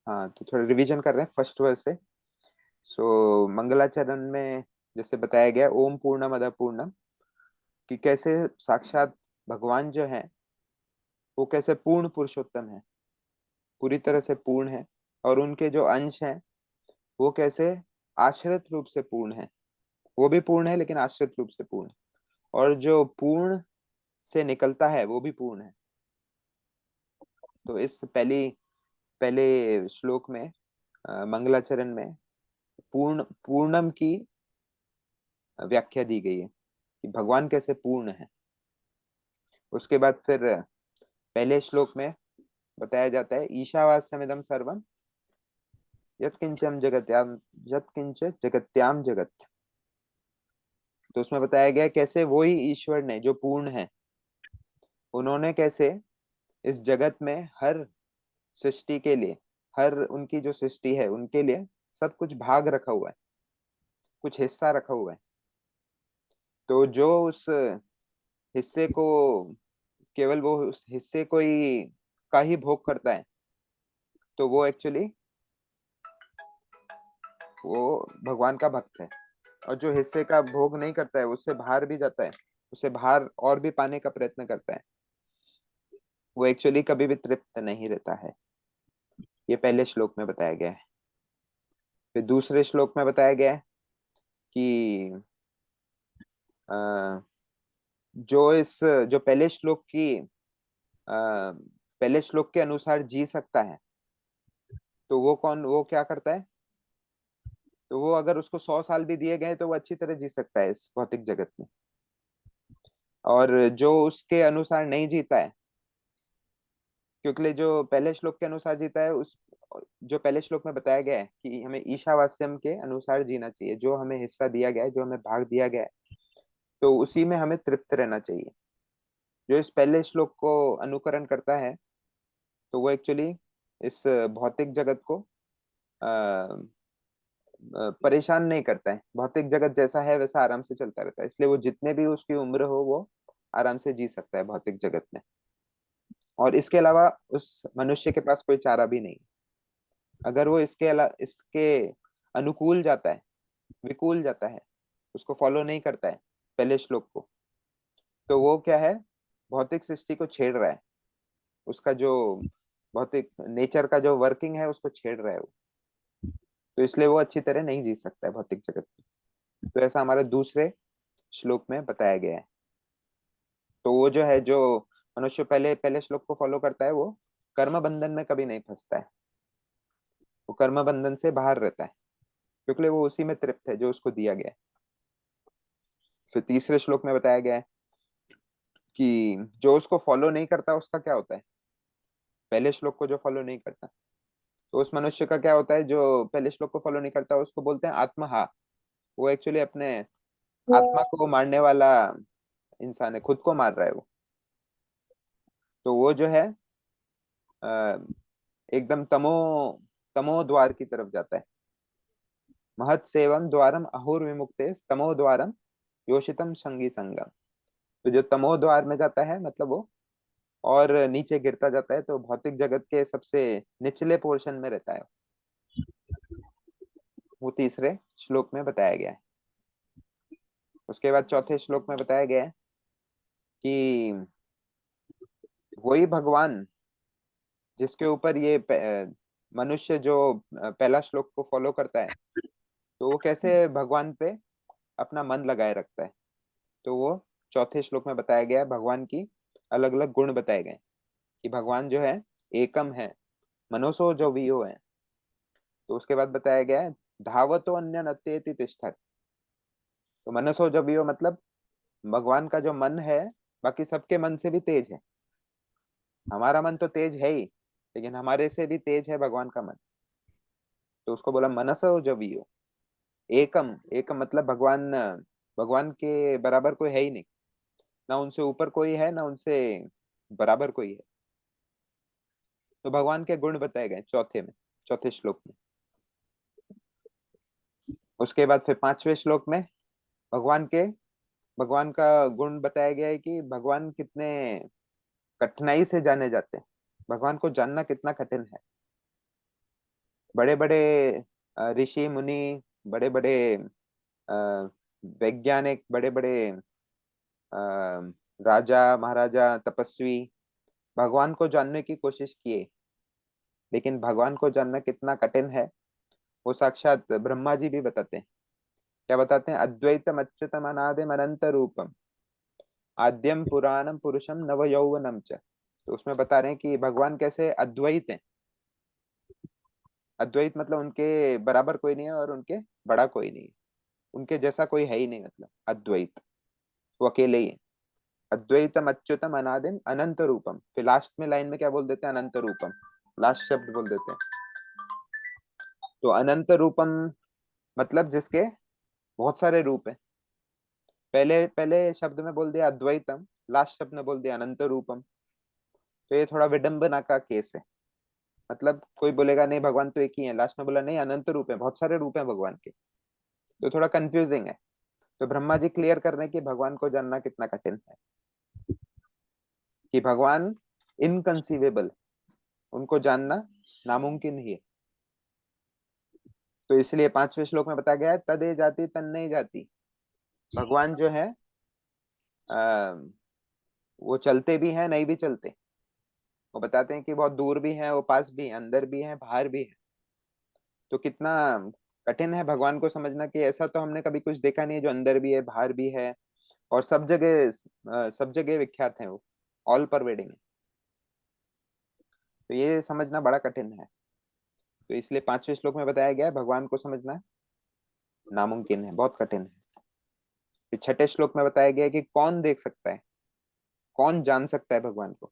हाँ, तो थोड़ा रिवीजन कर रहे हैं फर्स्ट वर्स से। सो मंगलाचरण में जैसे बताया गया, ओम पूर्णमद पूर्णम, कि कैसे साक्षात भगवान जो है वो कैसे पूर्ण पुरुषोत्तम है, पूरी तरह से पूर्ण है। और उनके जो अंश हैं वो कैसे आश्रित रूप से पूर्ण है, वो भी पूर्ण है लेकिन आश्रित रूप से पूर्ण है। और जो पूर्ण से निकलता है वो भी पूर्ण है। तो इस पहली पहले श्लोक में मंगलाचरण में पूर्णम की व्याख्या दी गई है कि भगवान कैसे पूर्ण है। उसके बाद फिर पहले श्लोक में बताया जाता है ईशावास्यमिदं सर्वम यत्किंचम जगत्याम यत्किंच जगत्याम जगत। तो उसमें बताया गया कैसे वो ही ईश्वर ने जो पूर्ण है, उन्होंने कैसे इस जगत में हर सृष्टि के लिए, हर उनकी जो सृष्टि है उनके लिए सब कुछ भाग रखा हुआ है, कुछ हिस्सा रखा हुआ है। तो जो उस हिस्से को, केवल वो उस हिस्से को ही का ही भोग करता है, तो वो एक्चुअली वो भगवान का भक्त है। और जो हिस्से का भोग नहीं करता है, उससे बाहर भी जाता है, उससे बाहर और भी पाने का प्रयत्न करता है, वो एक्चुअली कभी भी तृप्त नहीं रहता है। ये पहले श्लोक में बताया गया है। फिर दूसरे श्लोक में बताया गया है कि अ, जो इस जो पहले श्लोक की पहले श्लोक के अनुसार जी सकता है, तो वो कौन, वो क्या करता है? तो वो अगर उसको 100 साल भी दिए गए तो वो अच्छी तरह जी सकता है इस भौतिक जगत में। और जो उसके अनुसार नहीं जीता है, क्योंकि जो पहले श्लोक के अनुसार जीता है, उस जो पहले श्लोक में बताया गया है कि हमें ईशावास्यम के अनुसार जीना चाहिए, जो हमें हिस्सा दिया गया है, जो हमें भाग दिया गया है, तो उसी में हमें तृप्त रहना चाहिए। जो इस पहले श्लोक को अनुकरण करता है, तो वो एक्चुअली इस भौतिक जगत को परेशान नहीं करता है। भौतिक जगत जैसा है वैसा आराम से चलता रहता है, इसलिए वो जितने भी उसकी उम्र हो वो आराम से जी सकता है भौतिक जगत में। और इसके अलावा उस मनुष्य के पास कोई चारा भी नहीं। अगर वो इसके अनुकूल जाता है, विकूल जाता है, उसको फॉलो नहीं करता है पहले श्लोक को, तो वो क्या है, भौतिक सृष्टि को छेड़ रहा है। उसका जो भौतिक नेचर का जो वर्किंग है उसको छेड़ रहा है वो। तो इसलिए वो अच्छी तरह नहीं जी सकता है भौतिक जगत में। तो ऐसा हमारे दूसरे श्लोक में बताया गया है। तो वो जो है, जो मनुष्य पहले पहले श्लोक को फॉलो करता है, वो कर्म बंधन में कभी नहीं फंसता है, वो कर्म बंधन से बाहर रहता है, क्योंकि वो उसी में तृप्त है जो उसको दिया गया है। फिर तीसरे श्लोक में बताया गया है कि जो उसको फॉलो नहीं करता उसका क्या होता है। पहले श्लोक को जो फॉलो नहीं करता, तो उस मनुष्य का क्या होता है? जो पहले श्लोक को फॉलो नहीं करता उसको बोलते हैं आत्महा। वो एक्चुअली अपने आत्मा को मारने वाला इंसान है, खुद को मार रहा है वो। तो वो जो है अ, एकदम तमो तमो द्वार की तरफ जाता है। महत सेवम द्वारम अहुर विमुक्ते तमो द्वारम योषितम संगी संगम। तो जो तमो द्वार में जाता है, मतलब वो और नीचे गिरता जाता है, तो भौतिक जगत के सबसे निचले पोर्शन में रहता है। वो तीसरे श्लोक में बताया गया है। उसके बाद चौथे श्लोक में बताया गया है कि वही भगवान जिसके ऊपर ये मनुष्य जो पहला श्लोक को फॉलो करता है, तो वो कैसे भगवान पे अपना मन लगाए रखता है। तो वो चौथे श्लोक में बताया गया है, भगवान की अलग अलग गुण बताए गए कि भगवान जो है एकम है, मनोसो जो वियो है। तो उसके बाद बताया गया है धावतो अन्य नत्येति तिष्ठत। तो मनसो जो वियो मतलब भगवान का जो मन है बाकी सबके मन से भी तेज है। हमारा मन तो तेज है ही, लेकिन हमारे से भी तेज है भगवान का मन। तो उसको बोला मनसो जो वियो। एकम, एकम मतलब भगवान, भगवान के बराबर कोई है ही नहीं, ना उनसे ऊपर कोई है ना उनसे बराबर कोई है। तो भगवान के गुण बताए गए चौथे में, चौथे श्लोक में। उसके बाद फिर पांचवें श्लोक में भगवान के भगवान का गुण बताया गया है कि भगवान कितने कठिनाई से जाने जाते हैं, भगवान को जानना कितना कठिन है। बड़े बड़े ऋषि मुनि, बड़े बड़े वैज्ञानिक, बड़े बड़े राजा महाराजा तपस्वी भगवान को जानने की कोशिश किए, लेकिन भगवान को जानना कितना कठिन है वो साक्षात ब्रह्मा जी भी बताते हैं। क्या बताते हैं? अद्वैतम अच्युतम अनादिम अनंत रूपम आद्यम पुराणम पुरुषम नव यौवनम च। तो उसमें बता रहे हैं कि भगवान कैसे अद्वैत हैं। अद्वैत मतलब उनके बराबर कोई नहीं है और उनके बड़ा कोई नहीं है, उनके जैसा कोई है ही नहीं, मतलब अद्वैत, वो अकेले ही है। अद्वैतम अच्युतम अनादिम अनंत रूपम, फिर लास्ट में लाइन में क्या बोल देते हैं? अनंत रूपम, लास्ट शब्द बोल देते हैं। तो अनंत रूपम मतलब जिसके बहुत सारे रूप हैं। पहले पहले शब्द में बोल दिया अद्वैतम, लास्ट शब्द में बोल दिया अनंत रूपम। तो ये थोड़ा विडंबना का केस है। मतलब कोई बोलेगा नहीं भगवान तो एक ही है, लास्ट में बोला नहीं अनंत रूप है, बहुत सारे रूप हैं भगवान के। तो थोड़ा कंफ्यूजिंग है। तो ब्रह्मा जी क्लियर कर रहे हैं कि भगवान को जानना कितना कठिन है, कि भगवान इनकंसीवेबल, उनको जानना नामुमकिन ही है। तो इसलिए पांचवें श्लोक में बताया गया है तदे जाति तन नहीं जाती। भगवान जो है आ, वो चलते भी हैं नहीं भी चलते। वो बताते हैं कि बहुत दूर भी है, वो पास भी है, अंदर भी है, बाहर भी है। तो कितना कठिन है भगवान को समझना कि ऐसा तो हमने कभी कुछ देखा नहीं है जो अंदर भी है बाहर भी है और सब जगह विख्यात है वो, ऑल परवेडिंग है। तो ये समझना बड़ा कठिन है। तो इसलिए पांचवें श्लोक में बताया गया है भगवान को समझना नामुमकिन है, बहुत कठिन है। फिर छठे श्लोक में बताया गया है कि कौन देख सकता है, कौन जान सकता है भगवान को,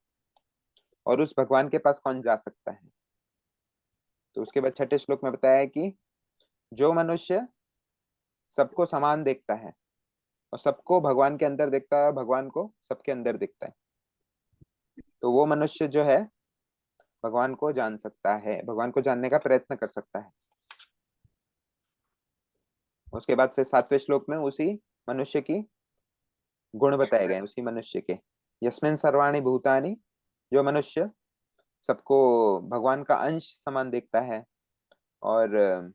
और उस भगवान के पास कौन जा सकता है। तो उसके बाद छठे श्लोक में बताया है कि जो मनुष्य सबको समान देखता है और सबको भगवान के अंदर देखता है और भगवान को सबके अंदर देखता है, तो वो मनुष्य जो है भगवान को जान सकता है, भगवान को जानने का प्रयत्न कर सकता है। उसके बाद फिर सातवें श्लोक में उसी मनुष्य की गुण बताए गए हैं, उसी मनुष्य के। यस्मिन सर्वाणि भूतानि, जो मनुष्य सबको भगवान का अंश समान देखता है और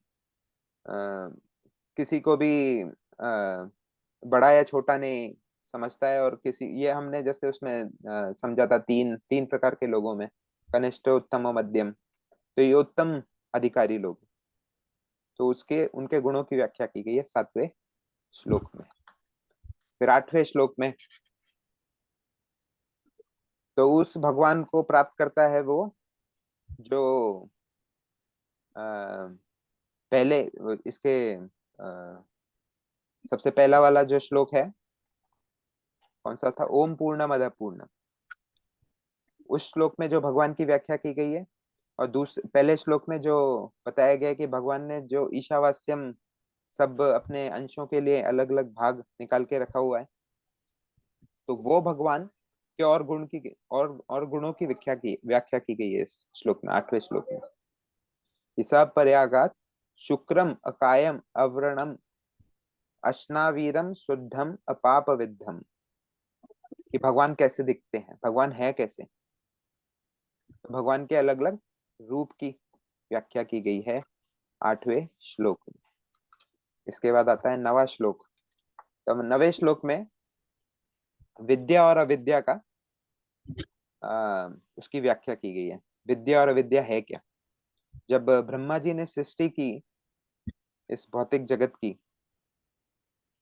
किसी को भी बड़ा या छोटा नहीं समझता है, और किसी, ये हमने जैसे उसमें समझा था तीन तीन प्रकार के लोगों में, कनिष्ठ उत्तम और मध्यम। तो ये उत्तम अधिकारी लोग, तो उसके उनके गुणों की व्याख्या की गई है सातवें श्लोक में। फिर आठवें श्लोक में तो उस भगवान को प्राप्त करता है वो जो अ, पहले इसके सबसे पहला वाला जो श्लोक है कौन सा था? ओम पूर्णमद पूर्ण। उस श्लोक में जो भगवान की व्याख्या की गई है, और दूसरे पहले श्लोक में जो बताया गया है कि भगवान ने जो ईशावास्यम सब अपने अंशों के लिए अलग अलग भाग निकाल के रखा हुआ है, तो वो भगवान के और गुण की और गुणों की व्याख्या की गई है इस श्लोक में, आठवें श्लोक में। ईसा पर्यागात शुक्रम अकायम अव्रणम अश्नावीरम शुद्धम अपाप विद्धम। कि भगवान कैसे दिखते हैं, भगवान है कैसे। तो भगवान के अलग अलग रूप की व्याख्या की गई है आठवें श्लोक में। इसके बाद आता है नवा श्लोक। तो नवे श्लोक में विद्या और अविद्या का उसकी व्याख्या की गई है। विद्या और अविद्या है क्या? जब ब्रह्मा जी ने सृष्टि की इस भौतिक जगत की,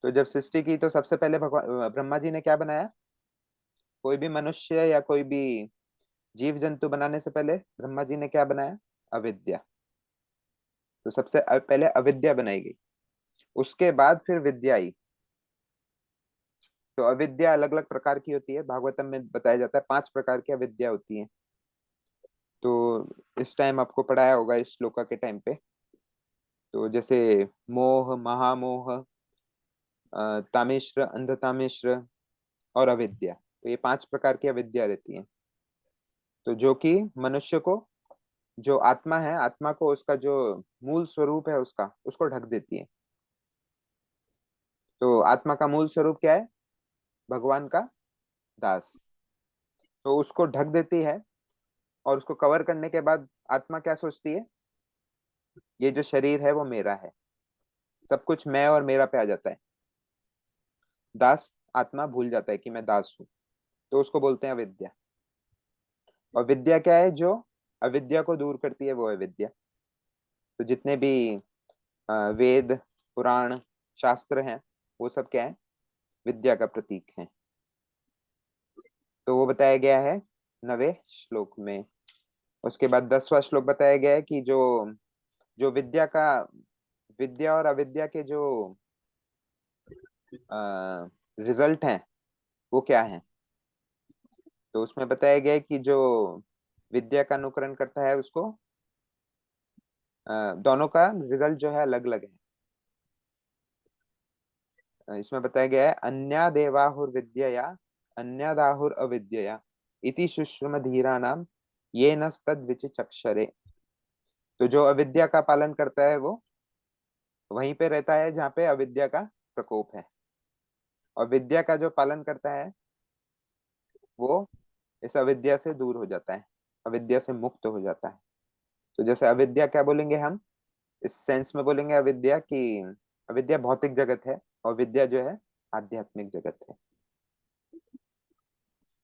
तो जब सृष्टि की तो सबसे पहले भगवान ब्रह्मा जी ने क्या बनाया? कोई भी मनुष्य या कोई भी जीव जंतु बनाने से पहले ब्रह्मा जी ने क्या बनाया? अविद्या। तो सबसे पहले अविद्या बनाई गई, उसके बाद फिर विद्या आई। तो अविद्या अलग अलग प्रकार की होती है, भागवतम में बताया जाता है 5 प्रकार की अविद्या होती है। तो इस टाइम आपको पढ़ाया होगा इस श्लोका के टाइम पे। तो जैसे मोह, महामोह, तामिश्र, अंधतामिश्र और अविद्या। तो ये 5 प्रकार की अविद्या रहती है। तो जो कि मनुष्य को, जो आत्मा है, आत्मा को उसका जो मूल स्वरूप है उसका, उसको ढक देती है। तो आत्मा का मूल स्वरूप क्या है? भगवान का दास। तो उसको ढक देती है, और उसको कवर करने के बाद आत्मा क्या सोचती है? ये जो शरीर है वो मेरा है, सब कुछ मैं और मेरा पे आ जाता है। दास, आत्मा भूल जाता है कि मैं दास हूँ, तो उसको बोलते हैं अविद्या। और विद्या क्या है? जो अविद्या को दूर करती है वो है विद्या। तो जितने भी वेद, पुराण, शास्त्र हैं, वो सब क्या है? विद्या का प्रतीक है। तो वो बताया गया है 9वें श्लोक में। उसके बाद 10वां श्लोक बताया गया है कि जो जो विद्या का, विद्या और अविद्या के जो रिजल्ट हैं वो क्या है। तो उसमें बताया गया है कि जो विद्या का अनुकरण करता है उसको, दोनों का रिजल्ट जो है अलग अलग है। इसमें बताया गया है अन्या देवाहुर विद्यया अन्यदाहुर अविद्यया इति शुश्रुम धीरा नाम ये नस्तद विचिचक्षरे। तो जो अविद्या का पालन करता है वो वहीं पे रहता है जहाँ पे अविद्या का प्रकोप है, और विद्या का जो पालन करता है वो इस अविद्या से दूर हो जाता है, अविद्या से मुक्त हो जाता है। तो जैसे अविद्या क्या बोलेंगे हम, इस सेंस में बोलेंगे अविद्या की, अविद्या भौतिक जगत है और विद्या जो है आध्यात्मिक जगत है।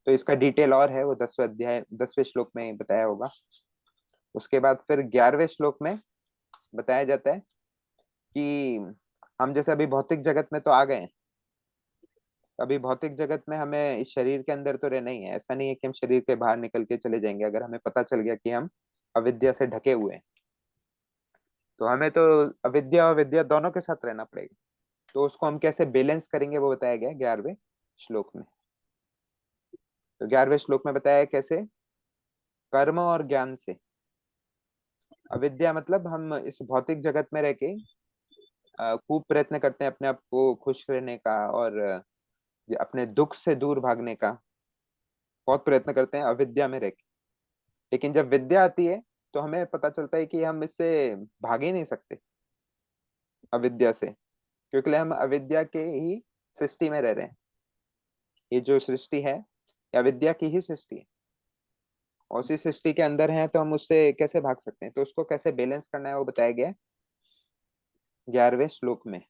तो इसका डिटेल और है, वो 10वें अध्याय 10वें श्लोक में बताया होगा। उसके बाद फिर 11वें श्लोक में बताया जाता है कि हम जैसे अभी भौतिक जगत में तो आ गए हैं, अभी भौतिक जगत में हमें इस शरीर के अंदर तो रहना ही है। ऐसा नहीं है कि हम शरीर के बाहर निकल के चले जाएंगे। अगर हमें पता चल गया कि हम अविद्या से ढके हुए हैं, तो हमें तो अविद्या और विद्या दोनों के साथ रहना पड़ेगा। तो उसको हम कैसे बैलेंस करेंगे वो बताया गया है 11वें श्लोक में। तो 11वें श्लोक में बताया है कैसे कर्म और ज्ञान से। अविद्या मतलब हम इस भौतिक जगत में रह के खूब प्रयत्न करते हैं अपने आप को खुश रहने का, और अपने दुख से दूर भागने का बहुत प्रयत्न करते हैं अविद्या में रह के। लेकिन जब विद्या आती है तो हमें पता चलता है कि हम इससे भाग ही नहीं सकते अविद्या से, क्योंकि हम अविद्या के ही सृष्टि में रह रहे हैं। ये जो सृष्टि है ये अविद्या की ही सृष्टि है, और उसी सृष्टि के अंदर है, तो हम उससे कैसे भाग सकते हैं। तो उसको कैसे बैलेंस करना है वो बताया गया है 11वें श्लोक में।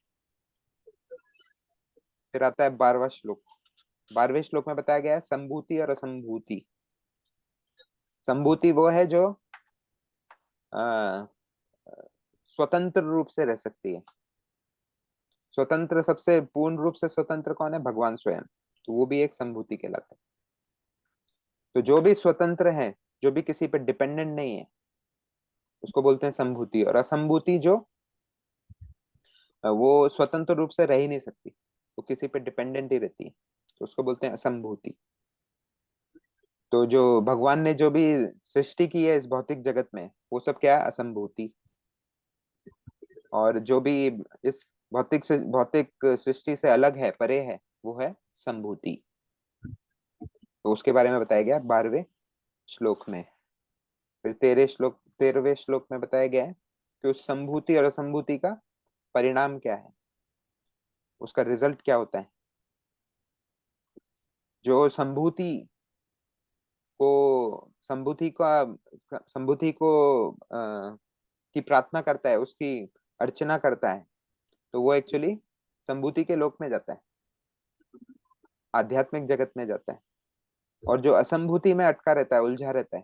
फिर आता है 12वां श्लोक। 12वें श्लोक में बताया गया है संभूति और असंभूति। संभूति वो है जो अ, स्वतंत्र रूप से रह सकती है। स्वतंत्र, सबसे पूर्ण रूप से स्वतंत्र कौन है? भगवान स्वयं। तो वो भी एक संभूति कहलाता है। तो जो भी स्वतंत्र है, जो भी किसी पे डिपेंडेंट नहीं है, उसको बोलते हैं संभूति। और असंभूति जो वो स्वतंत्र रूप से रह ही नहीं सकती, वो किसी पे डिपेंडेंट ही रहती है, तो उसको बोलते हैं असंभूति। तो जो भगवान ने जो भी सृष्टि की है इस भौतिक जगत में, वो सब क्या है? असंभूति। और जो भी इस भौतिक सृष्टि से अलग है, परे है, वो है संभूति। तो उसके बारे में बताया गया 12वें श्लोक में। फिर 13वें श्लोक में बताया गया है कि उस संभूति और असंभूति का परिणाम क्या है, उसका रिजल्ट क्या होता है। जो संभूति को की प्रार्थना करता है, उसकी अर्चना करता है, तो वो एक्चुअली संभूति के लोक में जाता है, आध्यात्मिक जगत में जाता है। और जो असंभूति में अटका रहता है, उलझा रहता है,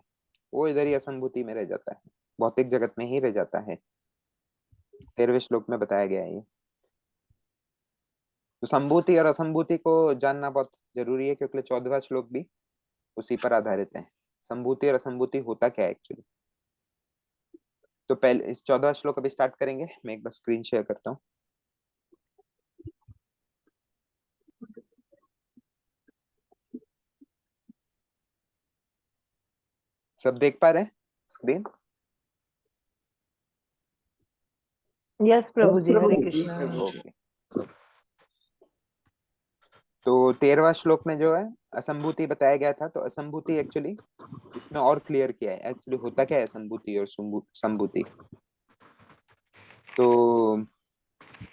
वो इधर ही असंभूति में रह जाता है, भौतिक जगत में ही रह जाता है। 13वें श्लोक में बताया गया है ये। तो संभूति और असंभूति को जानना बहुत जरूरी है, क्योंकि 14वां श्लोक भी उसी पर आधारित है। संभूति और असंभूति होता क्या है एक्चुअली। तो पहले इस 14वां श्लोक अभी स्टार्ट करेंगे। मैं एक बार स्क्रीन शेयर करता हूँ। सब देख पा रहे हैं स्क्रीन? यस प्रभु जी, हरे ओके। कृष्णा। तो 13वां श्लोक में जो है असंभूति बताया गया था। तो असंभूति एक्चुअली इसमें और क्लियर किया है, एक्चुअली होता क्या है संभूति और संभूति। तो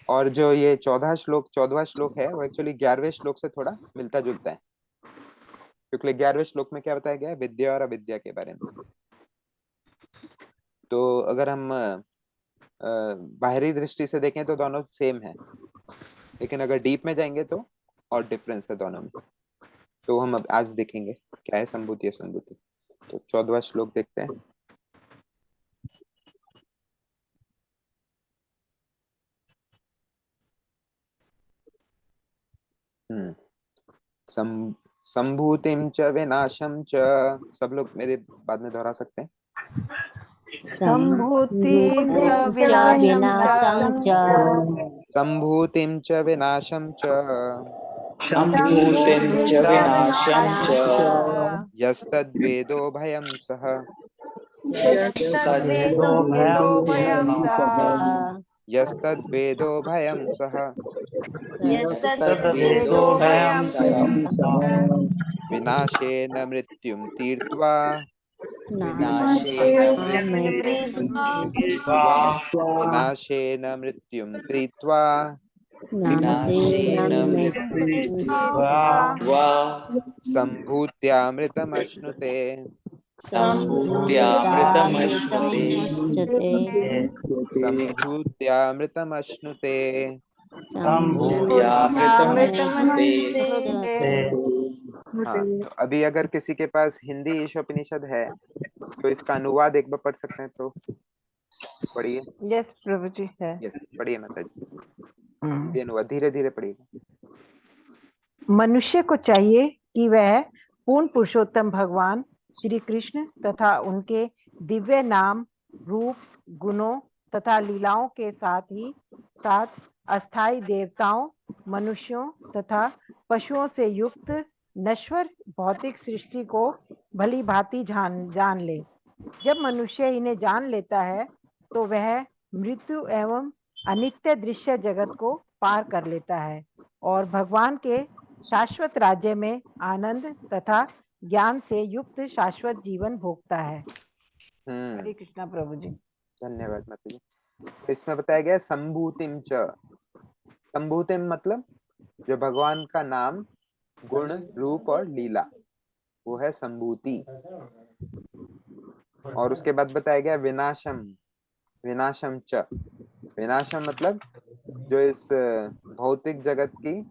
और जो ये 14वां श्लोक है वो एक्चुअली 11वें श्लोक से थोड़ा मिलता जुलता है, क्योंकि 11वें श्लोक में क्या बताया गया है? विद्या और अविद्या के बारे में। तो अगर हम बाहरी दृष्टि से देखें तो दोनों सेम है, लेकिन अगर डीप में जाएंगे तो और डिफरेंस है दोनों में। तो हम अब आज देखेंगे क्या है संभूति असंभूति। तो 14वां श्लोक देखते हैं। हम्म सं, संभूतिम च विनाशम च। सब लोग मेरे बाद में दोहरा सकते हैं। संभूतिं च संभूतिं च विनाशं विनाशं च च संभूतिम च विनाशम च सम्भूतिं च संभूतिं च विनाशं च विनाशं च यस्तद्वेदो भयं सः। यस्तद्वेदो यस्तद्वेदो भयं भयं सः सः यस्तद्वेदो भयं सः यस्तद्वेदो यस्तद्वेदो भयं भयं सः विनाशेन मृत्युं तीर्त्वा विनाशेन मृत्युं मृत्युं तीर्त्वा तीर्त्वा विनाशेन मृत्युं तीर्त्वा विनाशेन मृत्युं मृत्युं तीर्त्वा तीर्त्वा सम्भूत्यामृतमश्नुते। सम्भूत्यामृतमश्नुते। सम्भूतामृतमश्नुते सम्भूत्यामृतमश्नुते। सम्भूत्यामृतमश्नुते। अमृतमश्नुते। हाँ, तो अभी अगर किसी के पास हिंदी ईशोपनिषद है तो इसका अनुवाद एक बार पढ़ सकते हैं तो पढ़िए। यस प्रभु जी है। यस, पढ़िए माता जी। हिंदी अनुवाद धीरे धीरे पढ़िए। मनुष्य को चाहिए कि वह पूर्ण पुरुषोत्तम भगवान श्री कृष्ण तथा उनके दिव्य नाम, रूप, गुणों तथा लीलाओं के साथ ही साथ अस्थाई देवताओं, मनुष्यों तथा पशुओं से युक्त नश्वर भौतिक सृष्टि को भली भांति जान ले। जब मनुष्य इन्हें जान लेता है तो वह मृत्यु एवं अनित्य दृश्य जगत को पार कर लेता है और भगवान के शाश्वत राज्य में आनंद तथा ज्ञान से युक्त शाश्वत जीवन भोगता है। हरे कृष्णा प्रभु जी। धन्यवाद माता जी। तो इसमें बताया गया संभूतिम च। संभूतिम मतलब जो भगवान का नाम, गुण, रूप और लीला, वो है संभूति। और उसके बाद बताया गया विनाशम। विनाशम च। विनाशम मतलब जो इस भौतिक जगत की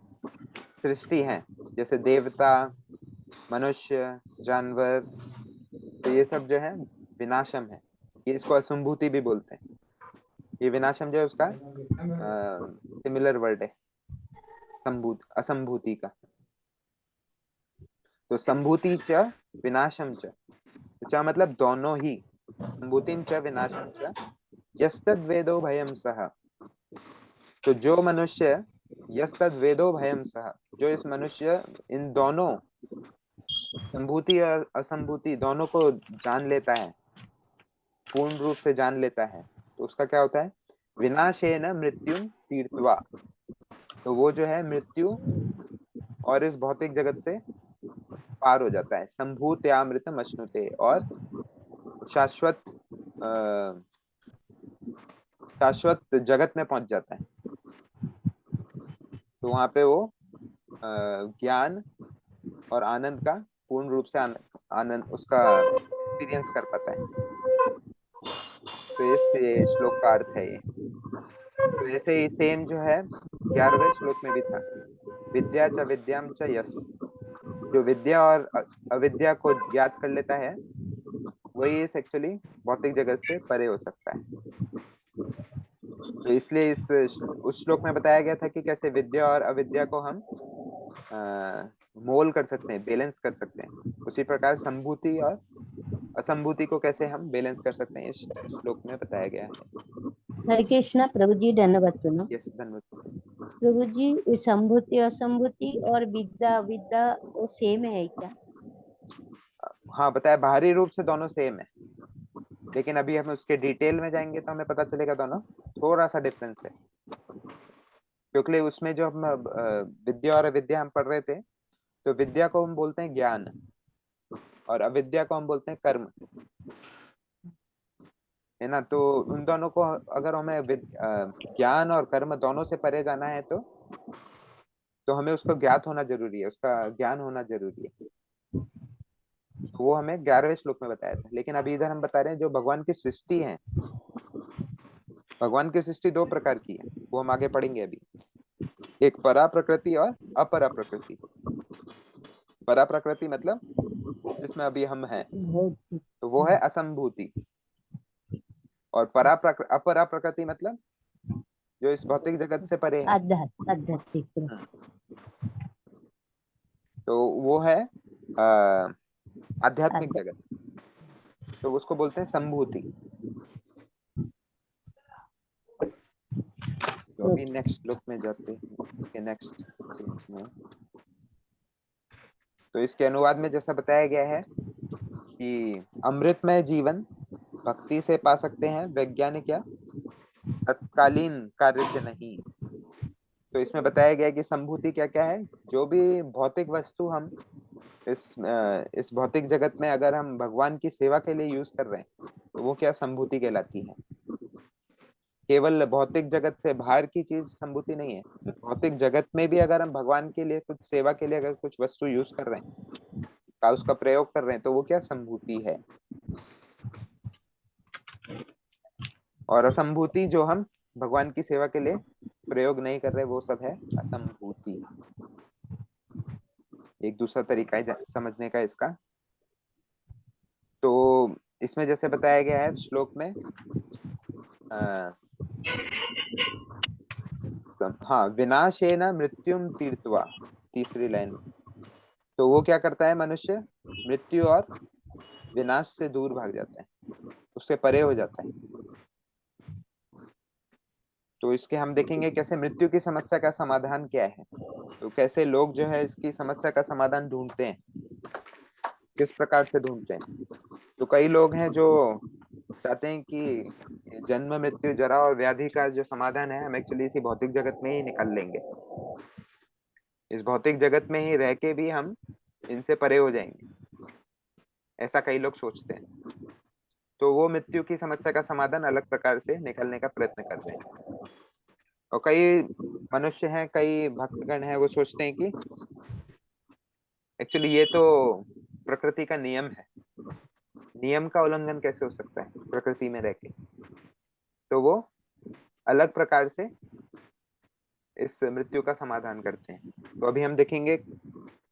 सृष्टि है, जैसे देवता, मनुष्य, जानवर, तो ये सब जो है विनाशम है। ये इसको असंभूति भी बोलते हैं। ये विनाशम जो है उसका सिमिलर वर्ड है असंभूति का। तो संभूति च विनाशम च। तो च मतलब दोनों ही। संभूतिम च विनाशम च यस्तद वेदो भयम सह। तो जो मनुष्य यस्तद वेदो भयम सह, जो इस मनुष्य इन दोनों संभूति और असंभूति दोनों को जान लेता है, पूर्ण रूप से जान लेता है, तो उसका क्या होता है? विनाशेन मृत्युम तीर्थवा। तो वो जो है मृत्यु और इस भौतिक जगत से पार हो जाता है। संभूत्यामृतम अश्नुते, और शाश्वत शाश्वत जगत में पहुंच जाता है। तो वहां पे वो ज्ञान और आनंद का पूर्ण रूप से आनंद उसका एक्सपीरियंस कर पाता है। तो इस श्लोक का अर्थ है ये। तो ऐसे ही सेम जो है 11वें श्लोक में भी था, विद्या च विद्याम च यस। जो विद्या और अविद्या को ज्ञात कर लेता है वही इस एक्चुअली भौतिक जगत से परे हो सकता है। तो इसलिए उस श्लोक में बताया गया था कि कैसे विद्या और अविद्या को हम मोल कर सकते हैं, बैलेंस कर सकते हैं। उसी प्रकार संभूति और असंभूति को कैसे हम बैलेंस कर सकते हैं, इस श्लोक में बताया गया है। हरे कृष्णा प्रभु जी, धन्यवाद सुनो। यस, धन्यवाद प्रभु जी, संभूति असंभूति और विद्या विद्या वो सेम है क्या? हाँ, बताया बाहरी रूप से दोनों सेम है, लेकिन अभी हम उसके डिटेल में जाएंगे तो हमें पता चलेगा दोनों थोड़ा सा डिफरेंस है। क्योंकि उसमें जो हम विद्या और अविद्या हम पढ़ रहे थे, तो विद्या को हम बोलते हैं ज्ञान और अविद्या को हम बोलते हैं कर्म, है ना। तो उन दोनों को अगर हमें ज्ञान और कर्म दोनों से परे जाना है तो हमें उसको ज्ञात होना जरूरी है, उसका ज्ञान होना जरूरी है। तो वो हमें 11वें श्लोक में बताया था। लेकिन अभी इधर हम बता रहे हैं जो भगवान की सृष्टि है, भगवान की सृष्टि दो प्रकार की है, वो हम आगे पढ़ेंगे अभी। एक परा प्रकृति और अपरा प्रकृति। परा प्रकृति मतलब जिसमें अभी हम हैं, भौतिक तो वो है असंभूति। और अपरा प्रकृति मतलब जो इस भौतिक जगत से परे है। आध्यात्मिक तो वो है आध्यात्मिक आध्या- जगत, तो उसको बोलते हैं संभूति। तो अभी नेक्स्ट श्लोक में जाते हैं, इसके नेक्स्ट पेज में। तो इसके अनुवाद में जैसा बताया गया है कि अमृतमय जीवन भक्ति से पा सकते हैं वैज्ञानिक या तत्कालीन कार्य से नहीं। तो इसमें बताया गया है कि संभूति क्या क्या है। जो भी भौतिक वस्तु हम इस भौतिक जगत में अगर हम भगवान की सेवा के लिए यूज कर रहे हैं, तो वो क्या संभूति कहलाती है। केवल भौतिक जगत से बाहर की चीज संभूति नहीं है, भौतिक जगत में भी अगर हम भगवान के लिए कुछ सेवा के लिए अगर कुछ वस्तु यूज कर रहे हैं, का उसका प्रयोग कर रहे हैं, तो वो क्या संभूति है। और असंभूति जो हम भगवान की सेवा के लिए प्रयोग नहीं कर रहे, वो सब है असंभूति। एक दूसरा तरीका है समझने का इसका। तो इसमें जैसे बताया गया है श्लोक में हाँ, विनाशेन मृत्युम तीर्थवा, तीसरी लाइन। तो वो क्या करता है, मनुष्य मृत्यु और विनाश से दूर भाग जाता है, उससे परे हो जाता है। तो इसके हम देखेंगे कैसे मृत्यु की समस्या का समाधान क्या है, तो कैसे लोग जो है इसकी समस्या का समाधान ढूंढते हैं, किस प्रकार से ढूंढते हैं। तो कई लोग हैं जो चाहते हैं कि जन्म मृत्यु जरा और व्याधि का जो समाधान है हम एक्चुअली इसी भौतिक जगत में ही निकाल लेंगे, इस भौतिक जगत में ही रह के भी हम इनसे परे हो जाएंगे, ऐसा कई लोग सोचते हैं। तो वो मृत्यु की समस्या का समाधान अलग प्रकार से निकालने का प्रयत्न कर रहे हैं। और कई मनुष्य हैं, कई भक्तगण हैं, वो सोचते हैं कि एक्चुअली ये तो प्रकृति का नियम है, नियम का उल्लंघन कैसे हो सकता है प्रकृति में रह के। तो वो अलग प्रकार से इस मृत्यु का समाधान करते हैं। तो अभी हम देखेंगे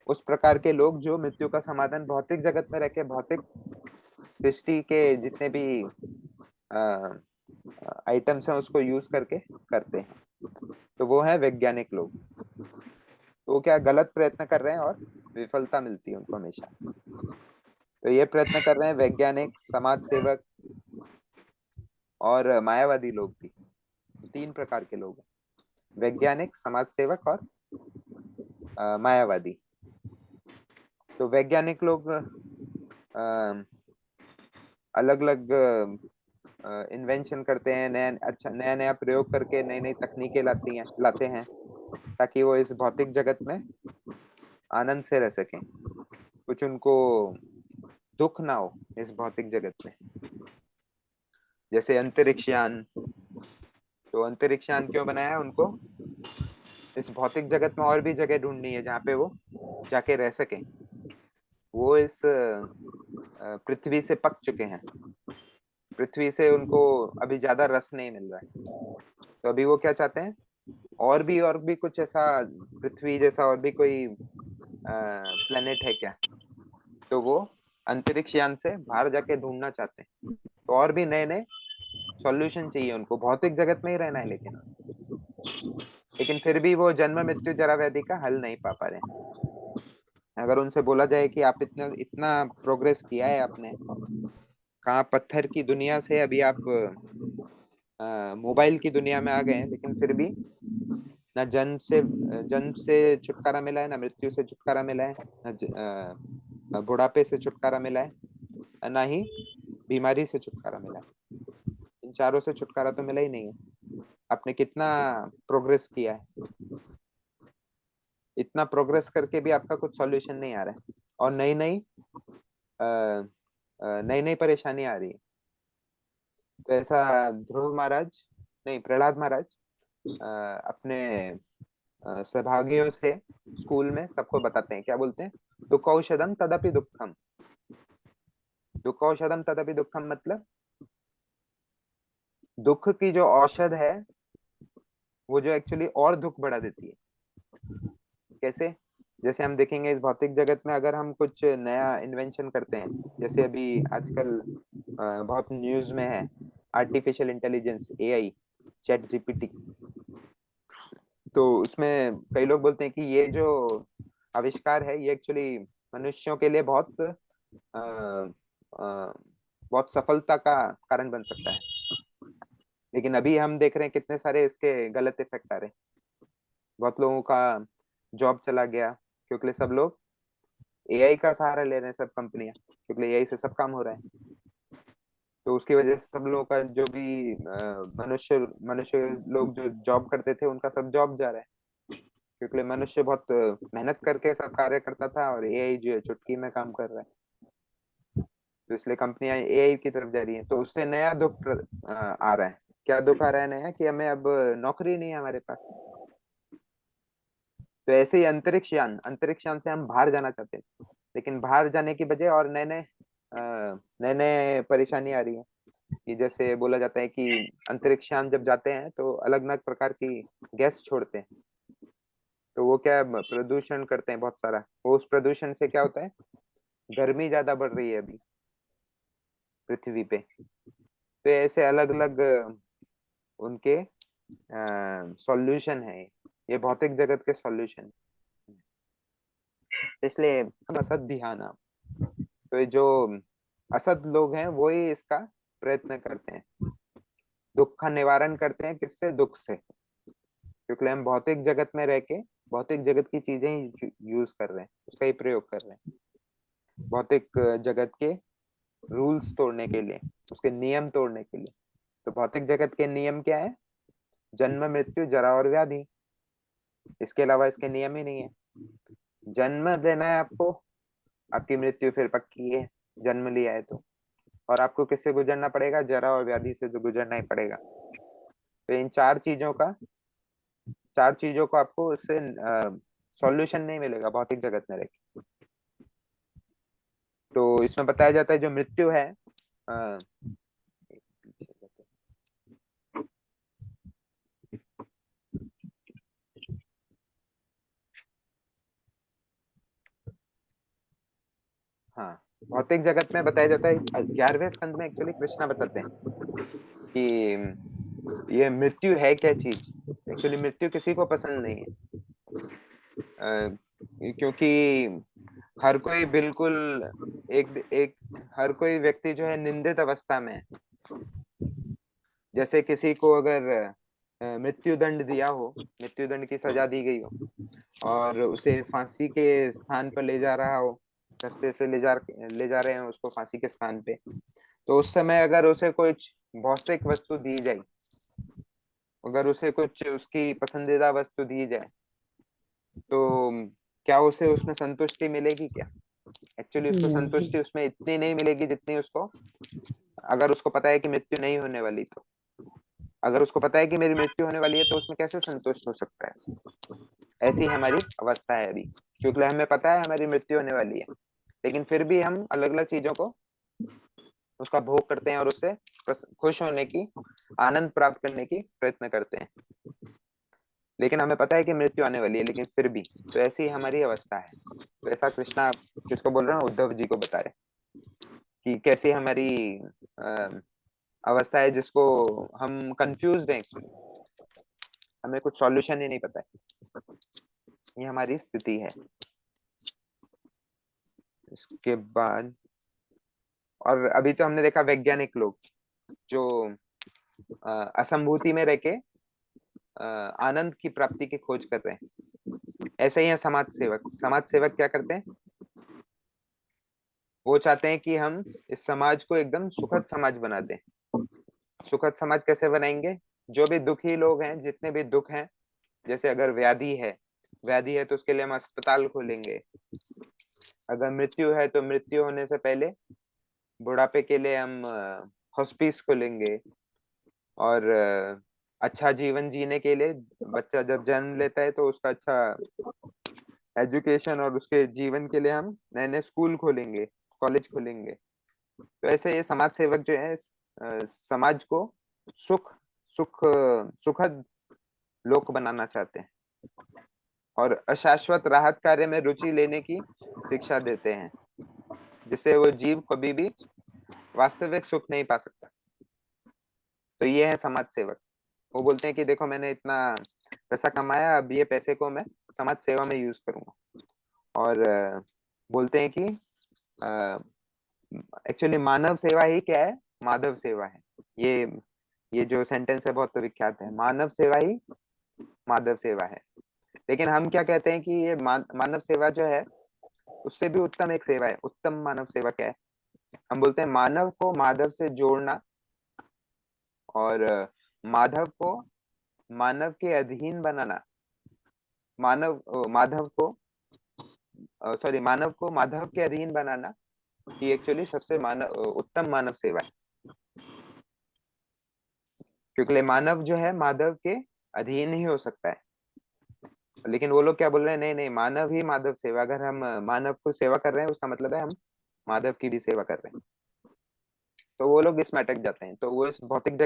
उस प्रकार के लोग जो मृत्यु का समाधान भौतिक जगत में रह के, भौतिक सृष्टि के जितने भी आइटम्स हैं उसको यूज करके करते हैं। तो वो है वैज्ञानिक लोग। तो वो क्या गलत प्रयत्न कर रहे हैं और विफलता मिलती है उनको हमेशा। तो ये प्रयत्न कर रहे हैं वैज्ञानिक, समाज सेवक और मायावादी लोग भी। तीन प्रकार के लोग हैं, वैज्ञानिक, समाज सेवक और मायावादी। तो वैज्ञानिक लोग अलग अलग इन्वेंशन करते हैं, नया नया प्रयोग करके नई नई तकनीकें लाते हैं ताकि वो इस भौतिक जगत में आनंद से रह सकें, कुछ उनको दुख ना हो इस भौतिक जगत में। जैसे अंतरिक्षयान, तो अंतरिक्षयान क्यों बनाया है उनको, इस भौतिक जगत में और भी जगह ढूंढनी है जहाँ पे वो जाके रह सके। वो इस पृथ्वी से पक चुके हैं, पृथ्वी से उनको अभी ज्यादा रस नहीं मिल रहा है। तो अभी वो क्या चाहते हैं, और भी कुछ ऐसा पृथ्वी जैसा और भी कोई प्लेनेट है क्या, तो वो अंतरिक्ष यान से बाहर जाके ढूंढना चाहते हैं। तो और भी नए नए सॉल्यूशन चाहिए उनको, भौतिक जगत में ही रहना है लेकिन फिर भी वो जन्म मृत्यु जरा व्याधि का हल नहीं पा रहे हैं। अगर उनसे बोला जाए कि आप इतना इतना प्रोग्रेस किया है आपने, कहाँ पत्थर की दुनिया से अभी आप मोबाइल की दुनिया में आ गए हैं, लेकिन फिर भी ना जन्म से छुटकारा मिला है, ना मृत्यु से छुटकारा मिला है, ना बुढ़ापे से छुटकारा मिला है, ना ही बीमारी से छुटकारा मिला है। इन चारों से छुटकारा तो मिला ही नहीं है। आपने कितना प्रोग्रेस किया है, इतना प्रोग्रेस करके भी आपका कुछ सॉल्यूशन नहीं आ रहा है, और नई नई परेशानी आ रही है। तो ऐसा ध्रुव महाराज, नहीं प्रहलाद महाराज अपने सहभागियों से स्कूल में सबको बताते हैं, क्या बोलते हैं, दुःखौषधम तदपि दुःखम। दुःखौषधम तदपि दुःखम मतलब दुख की जो औषध है वो जो एक्चुअली और दुख बढ़ा देती है। कैसे? जैसे हम देखेंगे इस भौतिक जगत में अगर हम कुछ नया इन्वेंशन करते हैं, जैसे अभी आजकल बहुत न्यूज में है artificial intelligence, AI, chat GPT. तो उसमें कई लोग बोलते हैं कि ये जो आविष्कार है ये एक्चुअली मनुष्यों के लिए बहुत बहुत सफलता का कारण बन सकता है। लेकिन अभी हम देख रहे हैं कितने सारे इसके गलत इफेक्ट आ रहे हैं। बहुत लोगों का जॉब चला गया क्योंकि सब लोग एआई का सहारा ले रहे हैं, सब कंपनियां, क्योंकि एआई से सब काम हो रहा है। तो उसकी वजह से सब लोगों का जो भी मनुष्य मनुष्य लोग जो जॉब करते थे उनका सब जॉब जा रहा है, क्योंकि मनुष्य बहुत मेहनत करके सब कार्य करता था और एआई जो है चुटकी में काम कर रहा है। तो इसलिए कंपनियां एआई की तरफ जा रही हैं। तो उससे नया दुख आ रहा है। क्या दुख आ रहा है नया? कि हमें अब नौकरी नहीं है हमारे पास। तो ऐसे ही अंतरिक्ष यान से हम बाहर जाना चाहते हैं, लेकिन बाहर जाने की बजाय और नए नए परेशानी आ रही है। कि जैसे बोला जाता है कि अंतरिक्ष यान जब जाते हैं तो अलग अलग प्रकार की गैस छोड़ते हैं। तो वो क्या है, प्रदूषण करते हैं बहुत सारा। वो उस प्रदूषण से क्या होता है, गर्मी ज्यादा बढ़ रही है अभी पृथ्वी पे। तो ऐसे अलग अलग उनके सॉल्यूशन है, ये भौतिक जगत के सॉल्यूशन। इसलिए हम असद ध्यान। तो ये जो असद लोग हैं वो ही इसका प्रयत्न करते हैं, दुख का निवारण करते हैं। किससे? दुख से। क्योंकि हम भौतिक जगत में रह के भौतिक जगत की चीजें ही यूज कर रहे हैं, उसका ही प्रयोग कर रहे हैं भौतिक जगत के रूल्स तोड़ने के लिए, उसके नियम तोड़ने के लिए। तो भौतिक जगत के नियम क्या है? जन्म, मृत्यु, जरा और व्याधि। इसके अलावा इसके नियम ही नहीं है। जन्म लेना है आपको, आपकी मृत्यु फिर पक्की है, जन्म लिया है तो। और आपको किससे गुजरना पड़ेगा? जरा और व्याधि से तो गुजरना ही पड़ेगा। तो इन चार चीजों को आपको इससे सॉल्यूशन नहीं मिलेगा भौतिक जगत में रह। तो इसमें बताया जाता है जो मृत्यु है, अ, हाँ, भौतिक जगत में बताया जाता है 11वें स्कंद में एक्चुअली कृष्णा बताते हैं कि ये मृत्यु है क्या चीज। एक्चुअली मृत्यु किसी को पसंद नहीं है, क्योंकि हर कोई बिल्कुल एक एक हर कोई व्यक्ति जो है निंदित अवस्था में है। जैसे किसी को अगर मृत्यु दंड दिया हो, मृत्यु दंड की सजा दी गई हो और उसे फांसी के स्थान पर ले जा रहा हो, रास्ते से ले जा रहे हैं उसको फांसी के स्थान पे। तो उस समय अगर उसे कुछ भौतिक वस्तु दी जाए, अगर उसे कुछ उसकी पसंदीदा वस्तु दी जाए, तो क्या उसे उसमें संतुष्टि मिलेगी क्या? एक्चुअली उसको नहीं। संतुष्टि उसमें इतनी नहीं मिलेगी जितनी उसको, अगर उसको पता है कि मृत्यु नहीं होने वाली। तो अगर उसको पता है कि मेरी मृत्यु होने वाली है तो उसमें कैसे संतुष्ट हो सकता है? ऐसी हमारी अवस्था है अभी, क्योंकि हमें पता है हमारी मृत्यु होने वाली है, लेकिन फिर भी हम अलग अलग चीजों को उसका भोग करते हैं और उससे खुश होने की, आनंद प्राप्त करने की प्रयत्न करते हैं। लेकिन हमें पता है कि मृत्यु आने वाली है, लेकिन फिर भी। तो ऐसी हमारी अवस्था है। तो ऐसा कृष्णा किसको बोल रहे हैं? उद्धव जी को बता रहे कि कैसी हमारी अवस्था है, जिसको हम कंफ्यूज हैं। हमें कुछ सॉल्यूशन ही नहीं पता है। ये हमारी स्थिति है। इसके बाद और अभी तो हमने देखा वैज्ञानिक लोग जो असंभूति में रह के आनंद की प्राप्ति की खोज कर रहे हैं। ऐसे ही है समाज सेवक। समाज सेवक क्या करते हैं? वो चाहते हैं कि हम इस समाज को एकदम सुखद समाज बना दें। सुखद समाज कैसे बनाएंगे? जो भी दुखी लोग हैं, जितने भी दुख हैं, जैसे अगर व्याधि है तो उसके लिए हम अस्पताल खोलेंगे। अगर मृत्यु है तो मृत्यु होने से पहले बुढ़ापे के लिए हम हॉस्पिस खोलेंगे। और अच्छा जीवन जीने के लिए बच्चा जब जन्म लेता है तो उसका अच्छा एजुकेशन और उसके जीवन के लिए हम नए नए स्कूल खोलेंगे, कॉलेज खोलेंगे। तो ऐसे ये समाज सेवक जो है समाज को सुख सुख सुखद लोक बनाना चाहते हैं और अशाश्वत राहत कार्य में रुचि लेने की शिक्षा देते हैं, जिससे वो जीव कभी भी वास्तविक सुख नहीं पा सकता। तो ये है समाज सेवक। वो बोलते हैं कि देखो मैंने इतना पैसा कमाया, अब ये पैसे को मैं समाज सेवा में यूज करूंगा। और बोलते हैं कि एक्चुअली मानव सेवा ही क्या है, माधव सेवा है। ये जो सेंटेंस है बहुत विख्यात है, मानव सेवा ही माधव सेवा है। लेकिन हम क्या कहते हैं कि ये मानव सेवा जो है उससे भी उत्तम एक सेवा है। उत्तम मानव सेवा क्या है? हम बोलते हैं मानव को माधव से जोड़ना और माधव को मानव के अधीन बनाना। माधव को माधव के अधीन बनाना ये एक्चुअली सबसे उत्तम मानव सेवा है। क्योंकि मानव जो है माधव के अधीन ही हो सकता है। लेकिन वो लोग क्या बोल रहे हैं, नहीं नहीं, मानव ही माधव सेवा। अगर हम मानव को सेवा कर रहे हैं उसका मतलब है हम माधव की भी सेवा कर रहे हैं। तो वो लोग इसमें अटक जाते हैं। तो वो इस भौतिक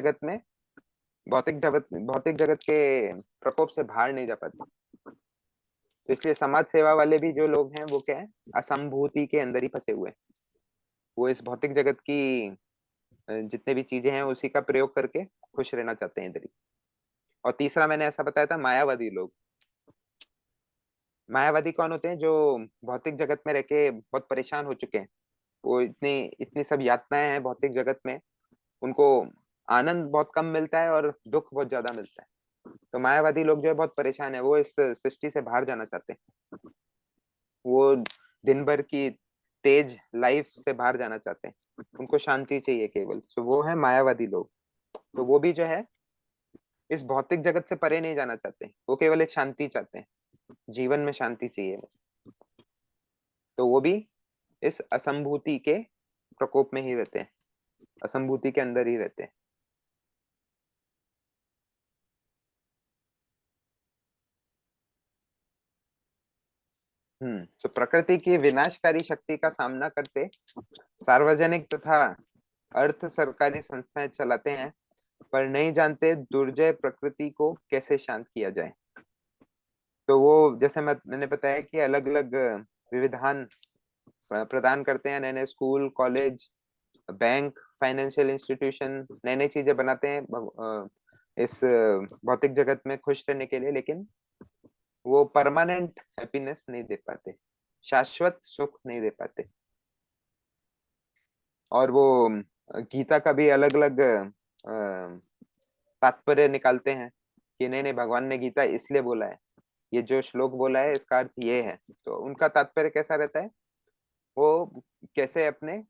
जगत के प्रकोप से बाहर नहीं जा पाते। तो इसलिए समाज सेवा वाले भी जो लोग हैं वो क्या है, असंभूति के अंदर ही फंसे हुए हैं। वो इस भौतिक जगत की जितने भी चीजें हैं उसी का प्रयोग करके खुश रहना चाहते हैं इधर ही। और तीसरा मैंने ऐसा बताया था, मायावादी लोग। मायावादी कौन होते हैं? जो भौतिक जगत में रह के बहुत परेशान हो चुके हैं। वो इतनी इतनी सब यातनाएं हैं भौतिक जगत में, उनको आनंद बहुत कम मिलता है और दुख बहुत ज्यादा मिलता है। तो मायावादी लोग जो है बहुत परेशान है, वो इस सृष्टि से बाहर जाना चाहते हैं। वो दिन भर की तेज लाइफ से बाहर जाना चाहते हैं, उनको शांति चाहिए केवल। तो वो है मायावादी लोग। तो वो भी जो है इस भौतिक जगत से परे नहीं जाना चाहते, वो केवल एक शांति चाहते हैं, जीवन में शांति चाहिए। तो वो भी इस असंभूति के प्रकोप में ही रहते हैं, असंभूति के अंदर ही रहते हैं। तो प्रकृति की विनाशकारी शक्ति का सामना करते सार्वजनिक तथा अर्ध सरकारी संस्थाएं चलाते हैं, पर नहीं जानते दुर्जय प्रकृति को कैसे शांत किया जाए। तो वो जैसे मैंने बताया कि अलग अलग विविधान प्रदान करते हैं, नए नए school, college, bank, financial institution, नई नई चीजें बनाते हैं इस भौतिक जगत में खुश रहने के लिए। लेकिन वो परमानेंट हैप्पीनेस नहीं दे पाते, शाश्वत सुख नहीं दे पाते। और वो गीता का भी अलग अलग तात्पर्य निकालते हैं कि नहीं नहीं, भगवान ने गीता इसलिए बोला है, ये जो श्लोक बोला है इसका अर्थ ये है। तो उनका तात्पर्य कैसा रहता है, वो कैसे अपने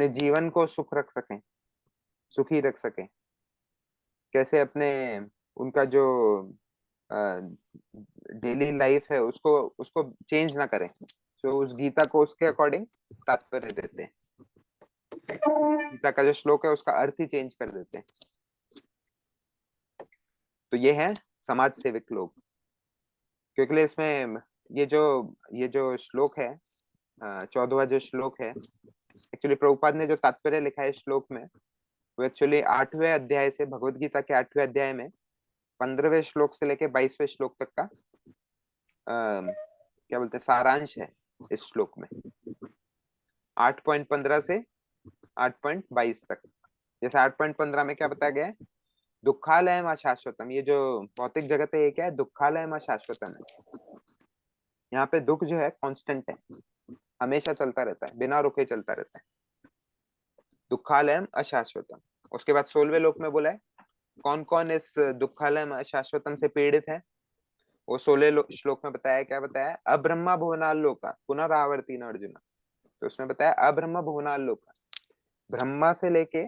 जीवन को सुखी रख सकें, कैसे अपने उनका जो डेली लाइफ है उसको उसको चेंज ना करें। तो उस गीता को उसके अकॉर्डिंग तात्पर्य देते हैं। गीता का जो श्लोक है उसका अर्थ ही चेंज कर देते हैं। तो ये है समाज सेवक लोग। क्योंकि इसमें ये जो श्लोक है, 14वां जो श्लोक है, एक्चुअली प्रभुपाद ने जो तात्पर्य लिखा है इस श्लोक में, वो एक्चुअली 8वें अध्याय से, भगवत गीता के 8वें अध्याय में 15वें श्लोक से लेके 22वें श्लोक तक का क्या बोलते हैं, सारांश है इस श्लोक में। 8.15 से 8.22 तक। जैसे 8.15 में क्या बताया गया है, दुखालयम अशाश्वतम। ये जो भौतिक जगत है ये क्या है, दुखालयम अशाश्वतम है। यहाँ पे दुख जो है कांस्टेंट है, हमेशा चलता रहता है, बिना रुके चलता रहता है। दुखालयम अशाश्वतम। उसके बाद 16वें लोक में बोला है कौन कौन इस दुखालयम अशाश्वतम से पीड़ित है। वो 16 श्लोक में बताया, क्या बताया, अब्रह्मा भुवनालोका पुनरावर्ती न अर्जुन। तो उसमें बताया अब्रह्मा भुवनालोका, ब्रह्मा से लेके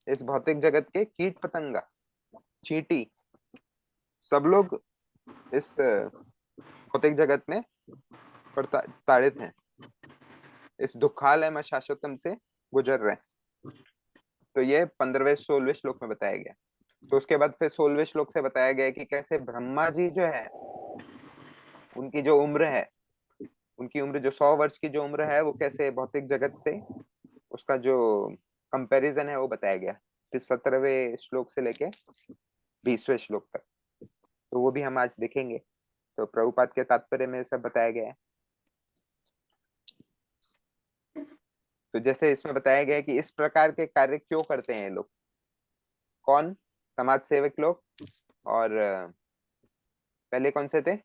इस भौतिक जगत के कीट पतंगा, चींटी, सब लोग इस भौतिक जगत में ताड़ित हैं, इस दुखालय शाश्वतम से गुजर रहे हैं। तो ये 15वें 16वें श्लोक में बताया गया। तो उसके बाद फिर 16वें श्लोक से बताया गया कि कैसे ब्रह्मा जी जो है, उनकी जो उम्र है, उनकी उम्र जो 100 वर्ष की जो उम्र है, वो कैसे भौतिक जगत से उसका जो कंपैरिजन है वो बताया गया। 17वें श्लोक से लेके 20वें श्लोक तक, तो वो भी हम आज देखेंगे। तो प्रभुपाद के तात्पर्य में सब बताया गया है। तो जैसे इसमें बताया गया है कि इस प्रकार के कार्य क्यों करते हैं ये लोग, कौन, समाज सेवक लोग, और पहले कौन से थे,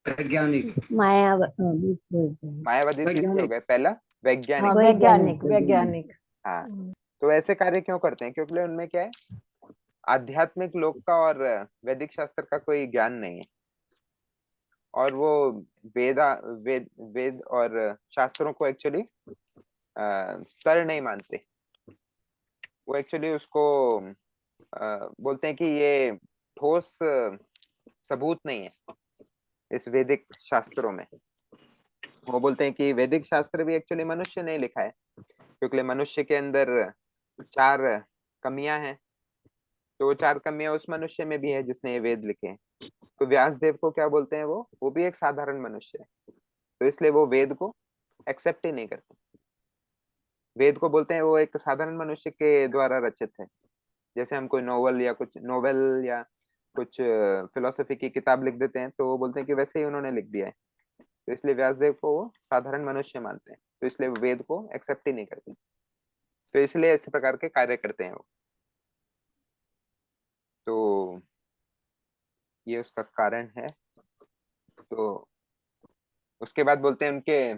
वैज्ञानिक मायावादी किसके हो वैज्ञानिक गए, पहला वैज्ञानिक। वैज्ञानिक वैज्ञानिक हाँ, तो ऐसे कार्य क्यों करते हैं, क्योंकि उनमें क्या है, आध्यात्मिक लोक का और वैदिक शास्त्र का कोई ज्ञान नहीं है, और वो वेद और शास्त्रों को एक्चुअली सर नहीं मानते। वो एक्चुअली उसको बोलते हैं कि ये ठोस सबूत नहीं है इस वैदिक शास्त्रों में। वो बोलते हैं कि वैदिक शास्त्र भी एक्चुअली मनुष्य ने लिखा है, क्योंकि मनुष्य के अंदर 4 कमियां हैं, तो वो 4 कमियां उस मनुष्य में भी है जिसने ये वेद लिखे हैं। तो व्यास देव को क्या बोलते हैं, वो भी एक साधारण मनुष्य है, तो इसलिए वो वेद को एक्सेप्ट ही नहीं करते। वेद को बोलते हैं वो एक साधारण मनुष्य के द्वारा रचित है। जैसे हम कोई नोवेल या कुछ फिलोसफी की किताब लिख देते हैं, तो वो बोलते हैं कि वैसे ही उन्होंने लिख दिया है, तो इसलिए व्यासदेव को वो साधारण मनुष्य मानते हैं, तो इसलिए वो वेद को एक्सेप्ट ही नहीं करते, तो इसलिए इस प्रकार के कार्य करते हैं वो। तो ये उसका कारण है। तो उसके बाद बोलते हैं उनके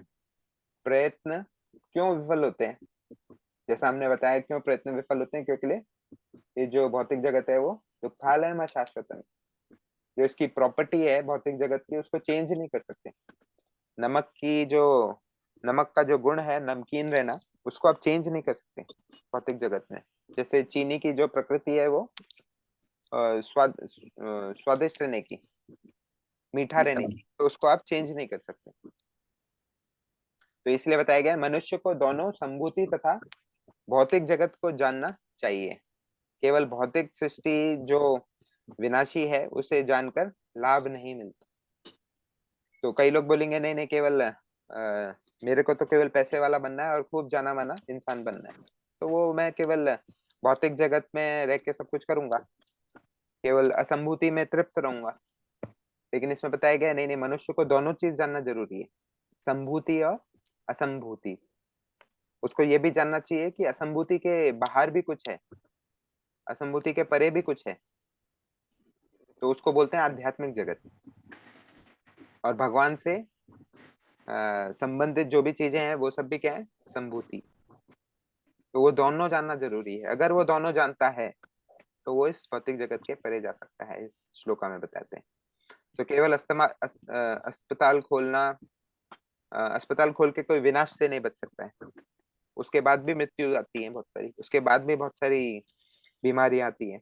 प्रयत्न क्यों विफल होते हैं। जैसा हमने बताया क्यों प्रयत्न विफल होते हैं, क्योंकि ये जो भौतिक जगत है वो जो कालम शाश्वतम, जो इसकी प्रॉपर्टी है भौतिक जगत की, उसको चेंज नहीं कर सकते। नमक का जो गुण है नमकीन रहना, उसको आप चेंज नहीं कर सकते भौतिक जगत में। जैसे चीनी की जो प्रकृति है वो स्वादिष्ट रहने की, मीठा रहने की, तो उसको आप चेंज नहीं कर सकते। तो इसलिए बताया गया मनुष्य को दोनों संभूति तथा भौतिक जगत को जानना चाहिए। केवल भौतिक सृष्टि जो विनाशी है उसे जानकर लाभ नहीं मिलता। तो कई लोग बोलेंगे नहीं नहीं, केवल मेरे को तो केवल पैसे वाला बनना है और खूब जाना माना इंसान बनना है, तो वो मैं केवल भौतिक जगत में रह के सब कुछ करूंगा, केवल असंभूति में तृप्त रहूंगा। लेकिन इसमें बताया गया नहीं नहीं, मनुष्य को दोनों चीज जानना जरूरी है, संभूति और असंभूति। उसको ये भी जानना चाहिए कि असंभूति के बाहर भी कुछ है, असंभूति के परे भी कुछ है, तो उसको बोलते हैं आध्यात्मिक जगत। और भगवान से संबंधित जो भी चीजें हैं वो सब भी क्या है, संभूति। तो वो दोनों जानना जरूरी है। अगर वो दोनों जानता है तो वो इस भौतिक जगत के परे जा सकता है, इस श्लोका में बताते हैं। तो केवल अस्पताल खोलना, अस्पताल खोल के कोई विनाश से नहीं बच सकता है, उसके बाद भी मृत्यु आती है बहुत सारी, उसके बाद भी बहुत सारी बीमारियां आती है।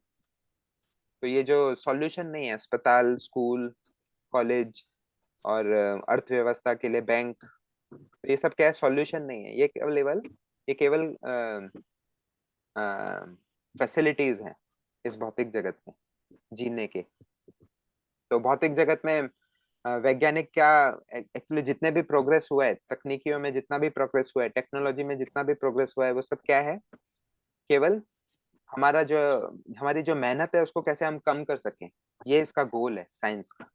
तो ये जो सॉल्यूशन नहीं है, अस्पताल, स्कूल, कॉलेज और अर्थव्यवस्था के लिए बैंक, ये सब क्या है, सॉल्यूशन नहीं है। ये केवल फैसिलिटीज हैं इस भौतिक जगत में जीने के। तो भौतिक जगत में वैज्ञानिक क्या, एक्चुअली जितने भी प्रोग्रेस हुआ है, तकनीकियों में जितना भी प्रोग्रेस हुआ है, टेक्नोलॉजी में जितना भी प्रोग्रेस हुआ है, वो सब क्या है, केवल हमारी जो मेहनत है उसको कैसे हम कम कर सकें, ये इसका गोल है साइंस का।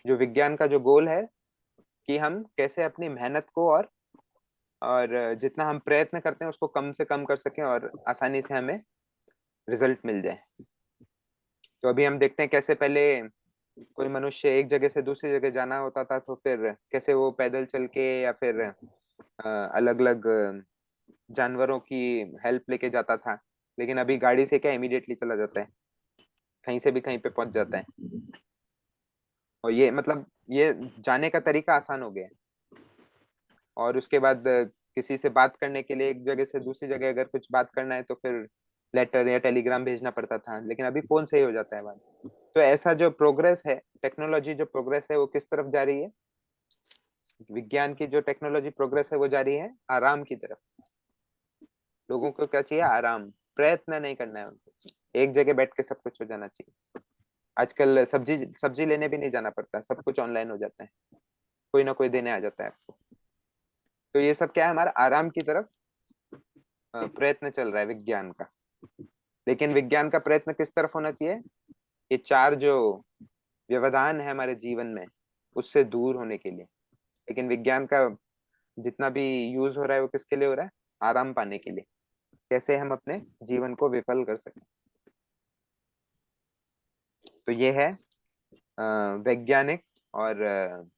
जो विज्ञान का जो गोल है कि हम कैसे अपनी मेहनत को और जितना हम प्रयत्न करते हैं उसको कम से कम कर सकें और आसानी से हमें रिजल्ट मिल जाए। तो अभी हम देखते हैं कैसे पहले कोई मनुष्य एक जगह से दूसरी जगह जाना होता था, तो फिर कैसे वो पैदल चल के या फिर अलग अलग जानवरों की हेल्प लेके जाता था। लेकिन अभी गाड़ी से क्या इमीडिएटली चला जाता है, कहीं से भी कहीं पे पहुंच जाता है। और ये मतलब ये जाने का तरीका आसान हो गया है। और उसके बाद किसी से बात करने के लिए एक जगह से दूसरी जगह अगर कुछ बात करना है तो फिर लेटर या टेलीग्राम भेजना पड़ता था, लेकिन अभी फोन से ही हो जाता है बात। तो ऐसा जो प्रोग्रेस है, टेक्नोलॉजी जो प्रोग्रेस है वो किस तरफ जा रही है, विज्ञान की जो टेक्नोलॉजी प्रोग्रेस है वो जा रही है आराम की तरफ। लोगों को क्या चाहिए, आराम, प्रयत्न नहीं करना है उनको, एक जगह बैठ के सब कुछ हो जाना चाहिए। आजकल सब्जी सब्जी लेने भी नहीं जाना पड़ता, सब कुछ ऑनलाइन हो जाता है, कोई ना कोई देने आ जाता है आपको। तो ये सब क्या है, हमारा आराम की तरफ प्रयत्न चल रहा है विज्ञान का। लेकिन विज्ञान का प्रयत्न किस तरफ होना चाहिए? ये चार जो व्यवधान है हमारे जीवन में, उससे दूर होने के लिए। लेकिन विज्ञान का जितना भी यूज हो रहा है वो किसके लिए हो रहा है? आराम पाने के लिए, कैसे हम अपने जीवन को विफल कर सकें। तो ये है वैज्ञानिक और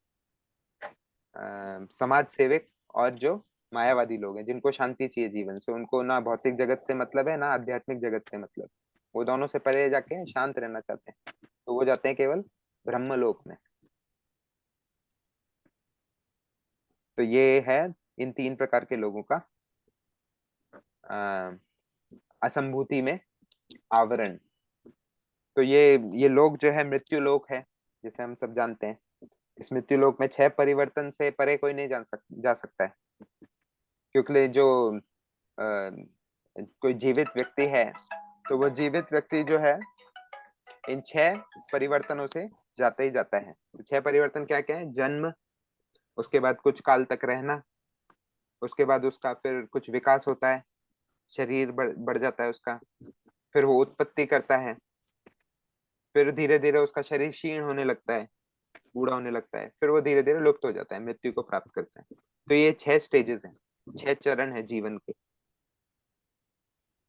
समाज सेवक और जो मायावादी लोग हैं, जिनको शांति चाहिए जीवन से, उनको ना भौतिक जगत से मतलब है ना आध्यात्मिक जगत से मतलब। वो दोनों से परे जाके शांत रहना चाहते हैं, तो वो जाते हैं केवल ब्रह्मलोक में। तो ये है इन तीन प्रकार के लोगों का अ, असंभूति में आवरण। तो ये लोग जो है मृत्यु लोक है, जिसे हम सब जानते हैं। इस मृत्यु लोक में 6 परिवर्तन से परे कोई नहीं जा सकता है। क्योंकि जो कोई जीवित व्यक्ति है, तो वो जीवित व्यक्ति जो है इन 6 परिवर्तनों से जाता ही जाता है। तो 6 परिवर्तन क्या क्या है? जन्म, उसके बाद कुछ काल तक रहना, उसके बाद उसका फिर कुछ विकास होता है, शरीर बढ़ जाता है उसका, फिर वो उत्पत्ति करता है, फिर धीरे धीरे उसका शरीर क्षीण होने लगता है, बूढ़ा होने लगता है, फिर वो धीरे धीरे लुप्त हो जाता है, मृत्यु को प्राप्त करता है। तो ये 6 स्टेजेस हैं, 6 चरण है जीवन के।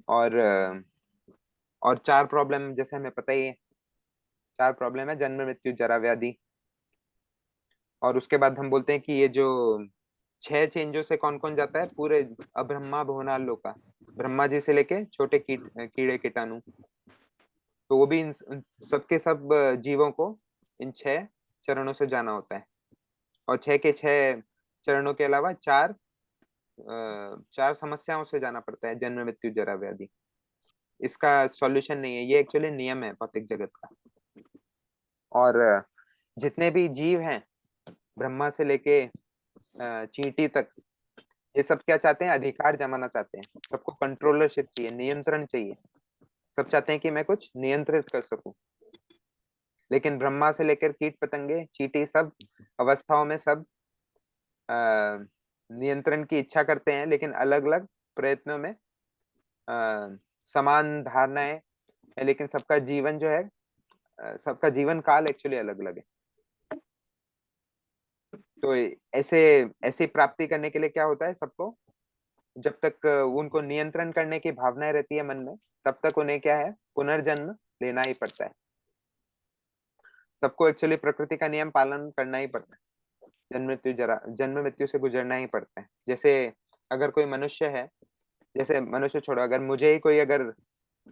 और 4 प्रॉब्लम जैसे हमें पता ही है, 4 प्रॉब्लम है: जन्म, मृत्यु, जरा, व्याधि। और उसके बाद हम बोलते हैं कि ये जो 6 चेंजों से कौन कौन जाता है? पूरे अब्रह्मा भुवनाल लोका, ब्रह्मा जी से लेके छोटे कीड़े कीटाणु, तो वो भी इन सबके सब जीवों को इन 6 चरणों से जाना होता है। और 6 के 6 चरणों के अलावा 4 समस्याओं से जाना पड़ता है: जन्म, मृत्यु, जरा, व्याधि। इसका सॉल्यूशन नहीं है, ये एक्चुअली नियम है भौतिक जगत का। और जितने भी जीव हैं, ब्रह्मा से लेके चींटी तक, ये सब क्या चाहते हैं? अधिकार जमाना चाहते हैं। सबको कंट्रोलरशिप चाहिए, नियंत्रण चाहिए। सब चाहते हैं कि मैं कुछ नियंत्रित कर सकूं। लेकिन ब्रह्मा से लेकर कीट पतंगे, चींटी, सब अवस्थाओं में सब नियंत्रण की इच्छा करते हैं, लेकिन अलग अलग प्रयत्नों में। समान धारणाएं है, लेकिन सबका जीवन जो है, सबका जीवन काल एक्चुअली अलग अलग है। तो ऐसे ऐसी प्राप्ति करने के लिए क्या होता है? सबको जब तक उनको नियंत्रण करने की भावनाएं रहती है मन में, तब तक उन्हें क्या है? पुनर्जन्म लेना ही पड़ता है। सबको एक्चुअली प्रकृति का नियम पालन करना ही पड़ता है। जन्म मृत्यु से गुजरना ही पड़ता है। जैसे अगर कोई मनुष्य है, जैसे मनुष्य छोड़ो, अगर मुझे ही कोई अगर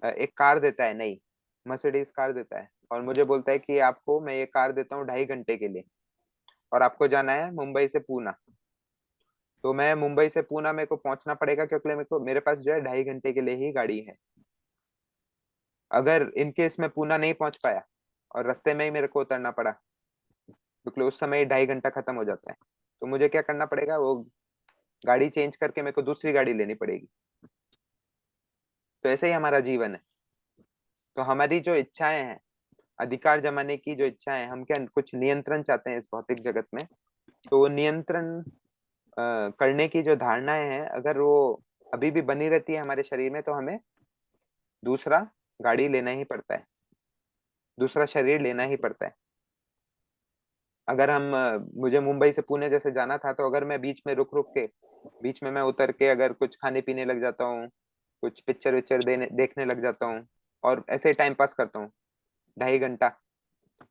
एक कार देता है, नई मर्सिडीज कार देता है, और मुझे बोलता है कि आपको मैं ये कार देता हूँ 2.5 घंटे के लिए, और आपको जाना है मुंबई से पूना, तो मैं मुंबई से पूना मेरे को पहुंचना पड़ेगा, क्योंकि मेरे पास जो है 2.5 घंटे के लिए ही गाड़ी है। अगर इनकेस मैं पूना नहीं पहुंच पाया और रास्ते में ही मेरे को उतरना पड़ा, क्योंकि उस समय 2.5 घंटा खत्म हो जाता है, तो मुझे क्या करना पड़ेगा? वो गाड़ी चेंज करके मेरे को दूसरी गाड़ी लेनी पड़ेगी। तो ऐसे ही हमारा जीवन है। तो हमारी जो इच्छाएं हैं, अधिकार जमाने की जो इच्छाएं हैं, हम क्या कुछ नियंत्रण चाहते हैं इस भौतिक जगत में। तो वो नियंत्रण करने की जो धारणाएं हैं, अगर वो अभी भी बनी रहती है हमारे शरीर में, तो हमें दूसरा गाड़ी लेना ही पड़ता है, दूसरा शरीर लेना ही पड़ता है। अगर मुझे मुंबई से पुणे जैसे जाना था, तो अगर मैं बीच में रुक रुक के, बीच में मैं उतर के अगर कुछ खाने पीने लग जाता हूँ, कुछ पिक्चर विक्चर देखने लग जाता हूँ, और ऐसे टाइम पास करता हूँ, 2.5 घंटा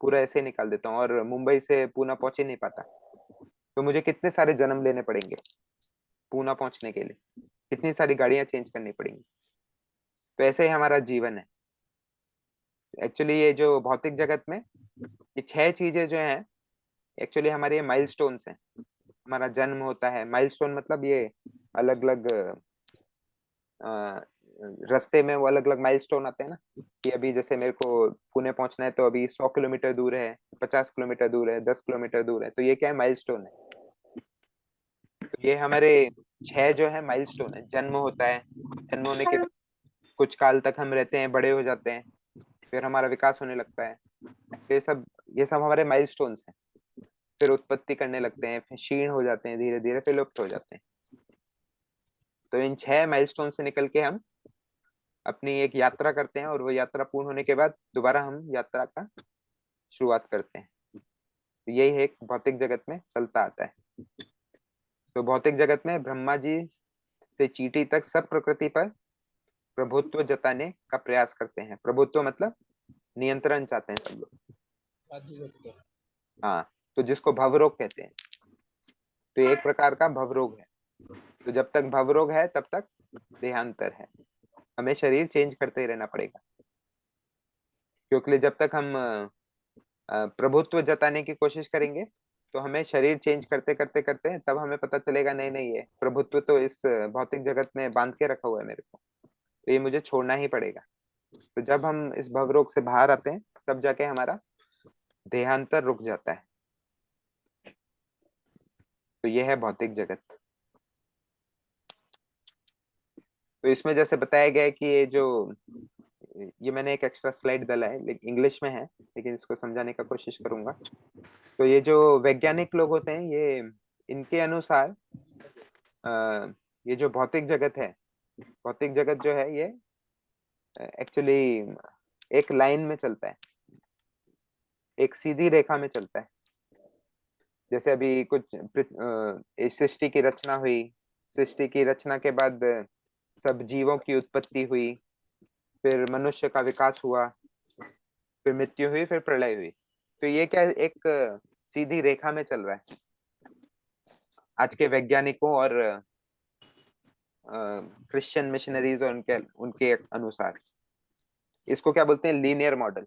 पूरा ऐसे ही निकाल देता हूँ, और मुंबई से पूना पहुंच ही नहीं पाता, तो मुझे कितने सारे जन्म लेने पड़ेंगे पूना पहुंचने के लिए, कितनी सारी गाड़ियां चेंज करनी पड़ेंगी। तो ऐसे ही हमारा जीवन है एक्चुअली। ये जो भौतिक जगत में ये 6 चीजें जो हैं, एक्चुअली हमारे ये माइलस्टोन्स हैं। हमारा जन्म होता है, माइलस्टोन मतलब ये अलग अलग रास्ते में वो अलग अलग माइलस्टोन आते हैं ना, कि अभी जैसे मेरे को पुणे पहुंचना है, तो अभी 100 किलोमीटर दूर है, 50 किलोमीटर दूर है, 10 किलोमीटर दूर है, तो ये क्या है? माइलस्टोन है। तो ये हमारे 6 जो है माइलस्टोन है। जन्म होता है, जन्म होने के बाद कुछ काल तक हम रहते हैं, बड़े हो जाते हैं, फिर हमारा विकास होने लगता है, फिर ये सब हमारे माइलस्टोन्स हैं। फिर उत्पत्ति करने लगते हैं, फिर क्षीण हो जाते हैं धीरे धीरे, फिर लुप्त हो जाते हैं। तो इन 6 माइलस्टोन से निकल के हम अपनी एक यात्रा करते हैं, और वो यात्रा पूर्ण होने के बाद दोबारा हम यात्रा का शुरुआत करते हैं। तो यही है एक भौतिक जगत में चलता आता है। तो भौतिक जगत में ब्रह्मा जी से चींटी तक सब प्रकृति पर प्रभुत्व जताने का प्रयास करते हैं। प्रभुत्व मतलब नियंत्रण चाहते हैं सब लोग। हाँ, तो जिसको भवरोग कहते हैं। तो एक प्रकार का भवरोग है। तो जब तक भवरोग है तब तक देहांतर है, हमें शरीर चेंज करते ही रहना पड़ेगा। क्योंकि जब तक हम प्रभुत्व जताने की कोशिश करेंगे तो हमें शरीर चेंज करते करते करते तब हमें पता चलेगा नहीं नहीं, ये प्रभुत्व तो इस भौतिक जगत में बांध के रखा हुआ है मेरे को, तो ये मुझे छोड़ना ही पड़ेगा। तो जब हम इस भवरोग से बाहर आते हैं तब जाके हमारा देहांतर रुक जाता है। तो ये है भौतिक जगत। तो इसमें जैसे बताया गया है कि ये मैंने एक एक्स्ट्रा स्लाइड डाला है, लेकिन इंग्लिश में है, लेकिन इसको समझाने का कोशिश करूंगा। तो ये जो वैज्ञानिक लोग होते हैं, ये इनके अनुसार ये जो भौतिक जगत है, भौतिक जगत जो है ये एक्चुअली एक लाइन में चलता है, एक सीधी रेखा में चलता है। जैसे अभी कुछ सृष्टि की रचना हुई, सृष्टि की रचना के बाद सब जीवों की उत्पत्ति हुई, फिर मनुष्य का विकास हुआ, फिर मृत्यु हुई, फिर प्रलय हुई। तो ये क्या एक सीधी रेखा में चल रहा है आज के वैज्ञानिकों और क्रिश्चियन मिशनरीज और उनके उनके अनुसार। इसको क्या बोलते हैं? लीनियर मॉडल,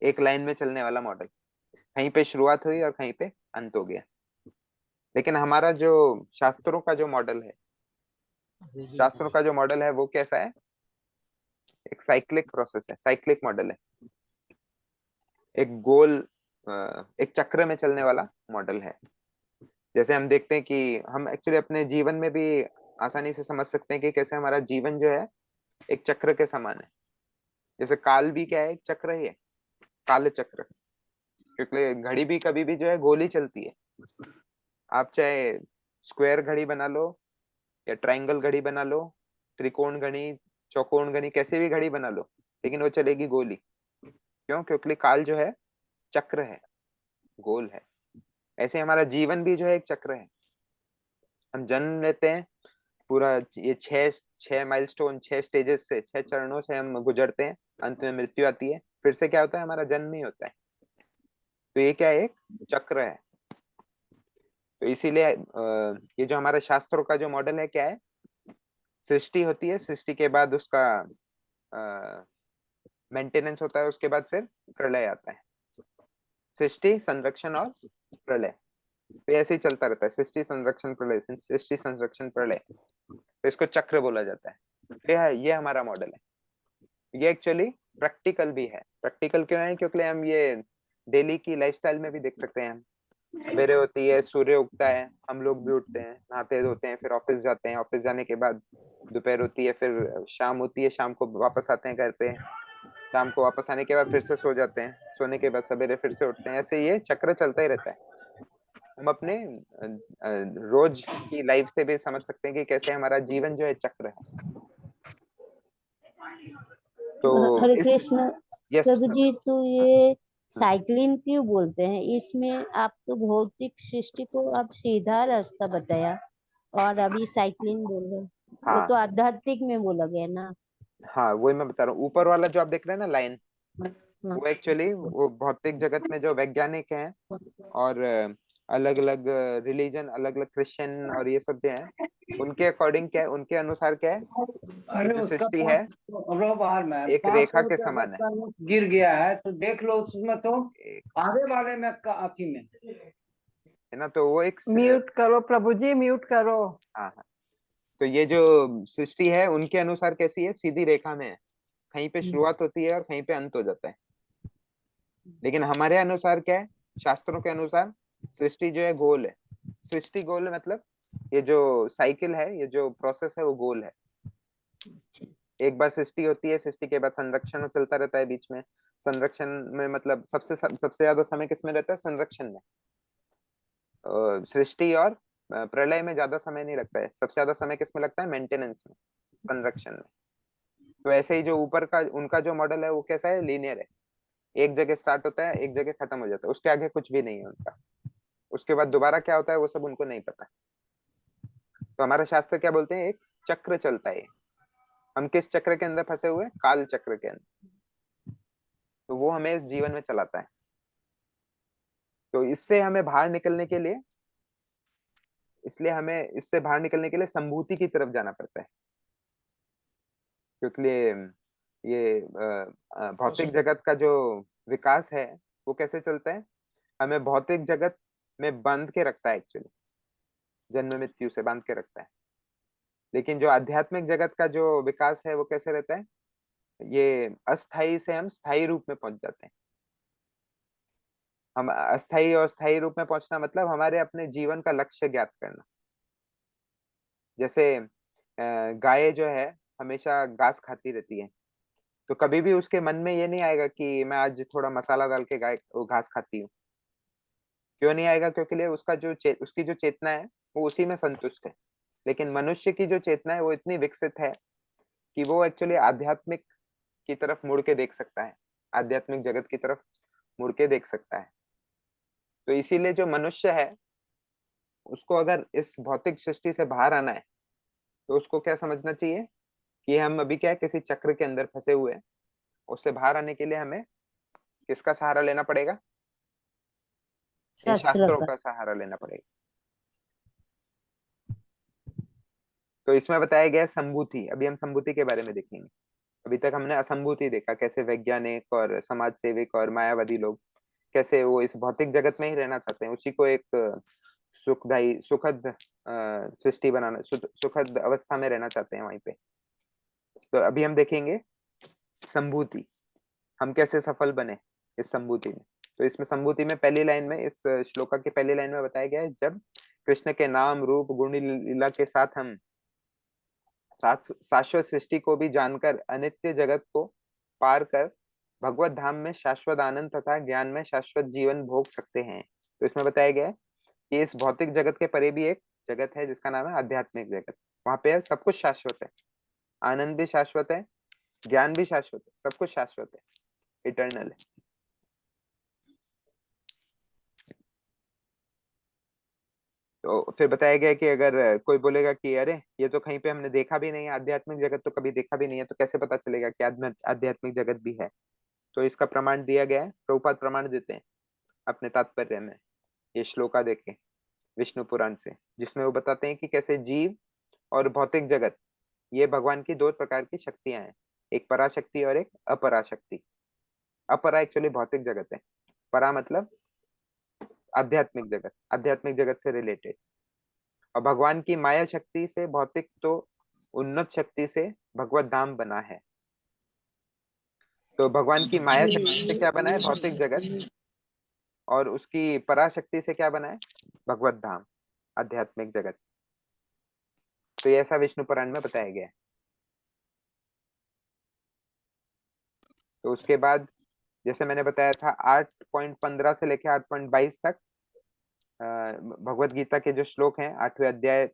एक लाइन में चलने वाला मॉडल। कहीं पे शुरुआत हुई और कहीं पे अंत हो गया। लेकिन हमारा जो शास्त्रों का जो मॉडल है, शास्त्रों का जो मॉडल है वो कैसा है? एक साइक्लिक प्रोसेस है, साइक्लिक मॉडल है, एक गोल एक चक्र में चलने वाला मॉडल है। जैसे हम देखते हैं कि हम एक्चुअली अपने जीवन में भी आसानी से समझ सकते हैं कि कैसे हमारा जीवन जो है एक चक्र के समान है। जैसे काल भी क्या है? एक चक्र ही है, काल चक्र। क्योंकि घड़ी भी कभी भी जो है गोल ही चलती है। आप चाहे स्क्वायर घड़ी बना लो या ट्रायंगल घड़ी बना लो, त्रिकोण घड़ी, चौकोन घड़ी, कैसे भी घड़ी बना लो, लेकिन वो चलेगी गोल ही। क्यों? क्योंकि काल जो है चक्र है, गोल है। ऐसे हमारा जीवन भी जो है एक चक्र है। हम जन्म लेते हैं, पूरा ये छह छह माइलस्टोन, 6 स्टेजेस से, 6 चरणों से हम गुजरते हैं, अंत में मृत्यु आती है, फिर से क्या होता है? हमारा जन्म ही होता है। तो ये क्या है? एक चक्र है। तो इसीलिए ये जो हमारा शास्त्रों का जो मॉडल है क्या है? सृष्टि होती है, सृष्टि के बाद उसका मेंटेनेंस होता है, उसके बाद फिर प्रलय आता है। सृष्टि, संरक्षण और प्रलय, तो ऐसे ही चलता रहता है। सृष्टि, संरक्षण, प्रलय, सृष्टि, संरक्षण, प्रलय। तो इसको चक्र बोला जाता है। ये हमारा मॉडल है। ये एक्चुअली प्रैक्टिकल भी है। प्रैक्टिकल क्यों है? क्योंकि हम ये डेली की लाइफस्टाइल में भी देख सकते हैं। सवेरे होती है, सूर्य उगता है, हम लोग भी उठते हैं, नहाते धोते हैं, फिर ऑफिस जाते हैं, ऑफिस जाने के बाद दोपहर होती है, फिर शाम होती है, शाम को वापस आते हैं घर पे, शाम को वापस आने के बाद फिर से सो जाते हैं, सोने के बाद सवेरे फिर से उठते हैं। ऐसे ये चक्र चलता ही रहता है। हम अपने रोज की लाइफ से भी समझ सकते हैं कि कैसे हमारा जीवन जो है चक्र है। तो हरे कृष्ण यस, प्रभु जी, तो ये साइकिलिंग क्यों बोलते हैं? इसमें आप तो भौतिक सृष्टि को आप सीधा रास्ता बताया और अभी साइकिलिंग बोल रहे हैं। वो हाँ तो आध्यात्मिक में बोला गया ना। हाँ, वही मैं बता रहा हूँ। ऊपर वाला जो आप देख रहे हैं ना लाइन, हाँ, वो एक्चुअली वो भौतिक जगत में जो वैज्ञानिक हैं और अलग अलग रिलीजन, अलग अलग क्रिश्चियन और ये सब जो है, उनके अकॉर्डिंग क्या है, उनके अनुसार क्या है, अरे जो उसका सृष्टि है 500 रो बाहर में एक 500 रेखा के रुपया समान बस है। का नोट गिर गया है, तो देख लो उसमें तो एक आधे वाले में अथी में। है ना, तो वो एक म्यूट करो प्रभु जी, म्यूट करो। हाँ हाँ। तो ये जो सृष्टि है उनके अनुसार कैसी है? सीधी रेखा में है, कहीं पे शुरुआत होती है और कहीं पे अंत हो जाता है। लेकिन हमारे अनुसार क्या है? शास्त्रों के अनुसार सृष्टि जो है गोल है। सृष्टि गोल है, मतलब ये जो साइकिल है, ये जो प्रोसेस है वो गोल है। एक बार सृष्टि होती है, सृष्टि के बाद संरक्षण चलता रहता है बीच में। संरक्षण में मतलब सबसे ज्यादा समय किसमें रहता है? संरक्षण में। सृष्टि और प्रलय में ज्यादा समय नहीं लगता है, सबसे ज्यादा समय किसमें लगता है? मेंटेनेंस में, संरक्षण में। तो ऐसे ही जो ऊपर का उनका जो मॉडल है वो कैसा है? लीनियर है, एक जगह स्टार्ट होता है, एक जगह खत्म हो जाता है, उसके आगे कुछ भी नहीं है उनका। उसके बाद दोबारा क्या होता है वो सब उनको नहीं पता। तो हमारा शास्त्र क्या बोलते हैं? एक चक्र चलता है। हम किस चक्र के अंदर फंसे हुए? काल चक्र के अंदर। तो वो हमें इस जीवन में चलाता है। तो इससे हमें बाहर निकलने के लिए, इसलिए हमें इससे बाहर निकलने के लिए संभूति की तरफ जाना पड़ता है। क्योंकि ये भौतिक जगत का जो विकास है वो कैसे चलता है? हमें भौतिक जगत में बांध के रखता है, एक्चुअली जन्म मृत्यु से बांध के रखता है। लेकिन जो आध्यात्मिक जगत का जो विकास है वो कैसे रहता है? ये अस्थाई से हम स्थायी रूप में पहुंच जाते हैं। हम अस्थाई और स्थायी रूप में पहुंचना मतलब हमारे अपने जीवन का लक्ष्य ज्ञात करना। जैसे गाय जो है हमेशा घास खाती रहती है, तो कभी भी उसके मन में ये नहीं आएगा कि मैं आज थोड़ा मसाला डाल के गाय वो घास खाती हूँ। क्यों नहीं आएगा? क्योंकि लिए उसका उसकी जो चेतना है वो उसी में संतुष्ट है। लेकिन मनुष्य की जो चेतना है वो इतनी विकसित है कि वो एक्चुअली आध्यात्मिक की तरफ मुड़ के देख सकता है, आध्यात्मिक जगत की तरफ मुड़ के देख सकता है। तो इसीलिए जो मनुष्य है उसको अगर इस भौतिक सृष्टि से बाहर आना है तो उसको क्या समझना चाहिए कि हम अभी क्या है, किसी चक्र के अंदर फंसे हुए हैं। उससे बाहर आने के लिए हमें किसका सहारा लेना पड़ेगा? इन शास्त्र शास्त्रों का। का सहारा लेना पड़ेगा। तो इसमें बताया गया है संभूति। अभी हम संभूति के बारे में देखेंगे। अभी तक हमने असंभूति देखा, कैसे वैज्ञानिक और समाज सेविक और मायावादी लोग कैसे वो इस भौतिक जगत में ही रहना चाहते हैं, उसी को एक सुखदायी सुखद सृष्टि बनाना, सुखद अवस्था में रहना चाहते हैं वहीं पे। तो अभी हम देखेंगे संभूति, हम कैसे सफल बने इस संभूति में। तो इसमें संभूति में पहली लाइन में, इस श्लोका की पहली लाइन में बताया गया है, जब कृष्ण के नाम रूप गुण लीला के साथ हम शाश्वत सृष्टि को भी जानकर अनित्य जगत को पार कर भगवत धाम में शाश्वत आनंद तथा ज्ञान में शाश्वत जीवन भोग सकते हैं। तो इसमें बताया गया है कि इस भौतिक जगत के परे भी एक जगत है जिसका नाम है आध्यात्मिक जगत। वहां पे सब कुछ शाश्वत है, आनंद भी शाश्वत है, ज्ञान भी शाश्वत है, सब कुछ शाश्वत है, इटर्नल है। तो फिर बताया गया कि अगर कोई बोलेगा कि अरे ये तो कहीं पे हमने देखा भी नहीं है, आध्यात्मिक जगत तो कभी देखा भी नहीं है, तो कैसे पता चलेगा कि आध्यात्मिक जगत भी है? तो इसका प्रमाण दिया गया है, प्रभुपाद प्रमाण देते हैं अपने तात्पर्य में, ये श्लोका देके विष्णु पुराण से, जिसमें वो बताते हैं कि कैसे जीव और भौतिक जगत ये भगवान की दो प्रकार की शक्तियां हैं, एक पराशक्ति और एक अपराशक्ति। अपरा एक्चुअली भौतिक जगत है, परा मतलब आध्यात्मिक जगत, आध्यात्मिक जगत से रिलेटेड। और भगवान की माया शक्ति से भौतिक तो उन्नत शक्ति से भगवत धाम बना है। तो भगवान की माया शक्ति से क्या बना है? भौतिक जगत। और उसकी पराशक्ति से क्या बना है? भगवत धाम, आध्यात्मिक जगत। तो ये ऐसा विष्णु पुराण में बताया गया है। तो उसके बाद जैसे मैंने बताया था 8.15 से लेकर 8.22 तक भगवत गीता के जो श्लोक हैं, 8वें अध्याय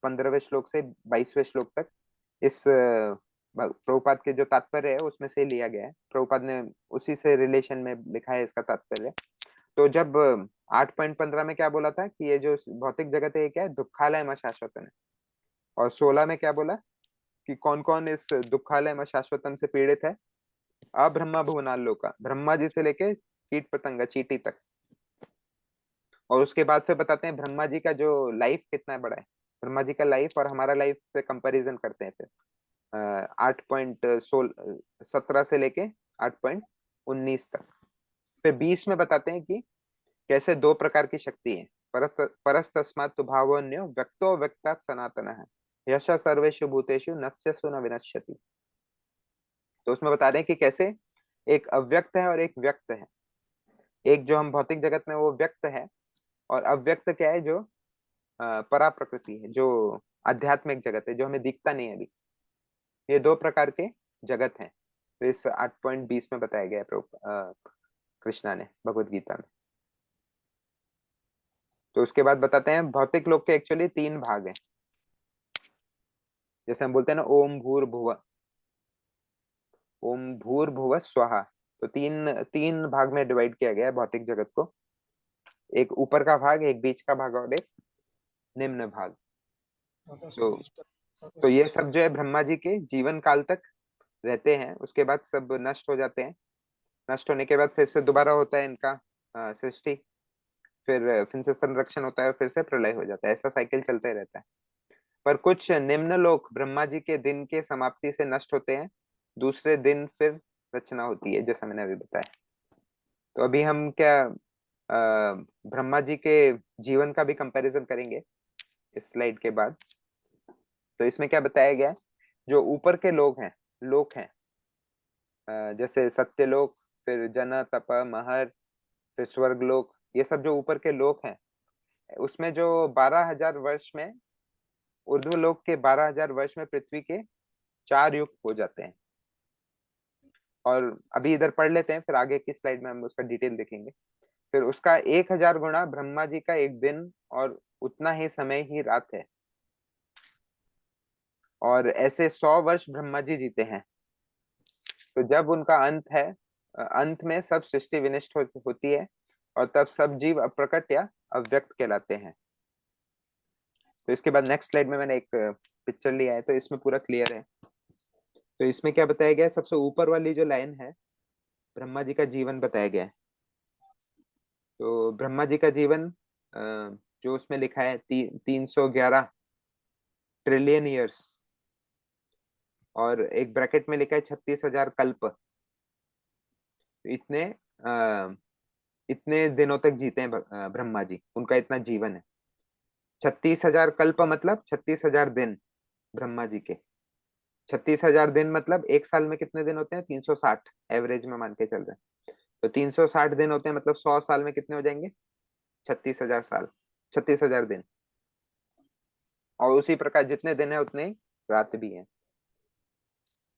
15वें श्लोक से 22वें श्लोक तक, इस प्रभुपाद के जो तात्पर्य है उसमें से लिया गया है। प्रभुपाद ने उसी से रिलेशन में लिखा है इसका तात्पर्य। तो जब 8.15 में क्या बोला था कि ये जो भौतिक जगत है ये क्या है? दुखालय में शाश्वतन है। और 16 में क्या बोला कि कौन कौन इस दुखालय में शाश्वतम से पीड़ित है? अब्रह्मा भुवनालोका, ब्रह्मा जी से लेके कीट पतंगा चींटी तक। और उसके बाद फिर बताते हैं ब्रह्मा जी का जो लाइफ कितना बड़ा है। ब्रह्मा जी का लाइफ और हमारा लाइफ से कंपैरिजन करते हैं फिर 8.17 से लेके 8.19 तक। फिर 20 में बताते हैं कि कैसे दो प्रकार की शक्ति है, परस्तस्मात् तो भावोन्यो व्यक्तो व्यक्तात् सनातनः यश सर्वेषु भूतेषु नत्स्यसु न विनश्यति। तो उसमें बता रहे हैं कि कैसे एक अव्यक्त है और एक व्यक्त है। एक जो हम भौतिक जगत में वो व्यक्त है, और अव्यक्त क्या है? जो परा प्रकृति है, जो आध्यात्मिक जगत है, जो हमें दिखता नहीं है अभी। ये दो प्रकार के जगत हैं। तो इस 8.20 में बताया गया है कृष्णा ने भगवत गीता में। तो उसके बाद बताते हैं भौतिक लोक के एक्चुअली 3 भाग हैं। जैसे हम बोलते हैं ना ओम भूर्भुवः, ओम भूर्भुवः स्वहा। तो तीन तीन भाग में डिवाइड किया गया है भौतिक जगत को। एक ऊपर का भाग, एक बीच का भाग और एक निम्न भाग। तो ये सब जो है ब्रह्मा जी के जीवन काल तक रहते हैं, उसके बाद सब नष्ट हो जाते हैं। नष्ट होने के बाद फिर से दोबारा होता है इनका सृष्टि, फिर से संरक्षण होता है, फिर से प्रलय हो जाता है। ऐसा साइकिल चलता ही रहता है। पर कुछ निम्न लोक ब्रह्मा जी के दिन के समाप्ति से नष्ट होते हैं, दूसरे दिन फिर रचना होती है, जैसा मैंने अभी बताया। तो अभी हम क्या ब्रह्मा जी के जीवन का भी कंपैरिजन करेंगे इस स्लाइड के बाद। तो इसमें क्या बताया गया है, जो ऊपर के लोक हैं, जैसे सत्यलोक, फिर जन तप महर, फिर स्वर्ग लोक, ये सब जो ऊपर के लोक हैं, उसमें जो 12,000 वर्ष में, ऊर्ध्व लोक के 12,000 वर्ष में पृथ्वी के 4 युग हो जाते हैं। और अभी इधर पढ़ लेते हैं, फिर आगे की स्लाइड में हम उसका डिटेल देखेंगे। फिर उसका 1,000 गुना ब्रह्मा जी का एक दिन और उतना ही समय ही रात है। और ऐसे 100 वर्ष ब्रह्मा जी जीते हैं। तो जब उनका अंत है, अंत में सब सृष्टि विनष्ट होती है, और तब सब जीव अप्रकट या अव्यक्त कहलाते हैं। तो इसके बाद नेक्स्ट स्लाइड में मैंने एक पिक्चर लिया है, तो इसमें पूरा क्लियर है। तो इसमें क्या बताया गया है, सबसे ऊपर वाली जो लाइन है, ब्रह्मा जी का जीवन बताया गया है। तो ब्रह्मा जी का जीवन जो उसमें लिखा है 311 ट्रिलियन ईयर्स, और एक ब्रैकेट में लिखा है 36,000 कल्प। इतने इतने दिनों तक जीते हैं ब्रह्मा जी, उनका इतना जीवन है। 36,000 कल्प मतलब 36,000 दिन ब्रह्मा जी के। 36,000 दिन मतलब एक साल में कितने दिन होते हैं, 360 एवरेज में मान के चल रहे हैं। तो 360 दिन होते हैं, मतलब 100 साल में कितने हो जाएंगे, 36,000 साल, 36,000 दिन। और उसी प्रकार जितने दिन है उतने ही रात भी है।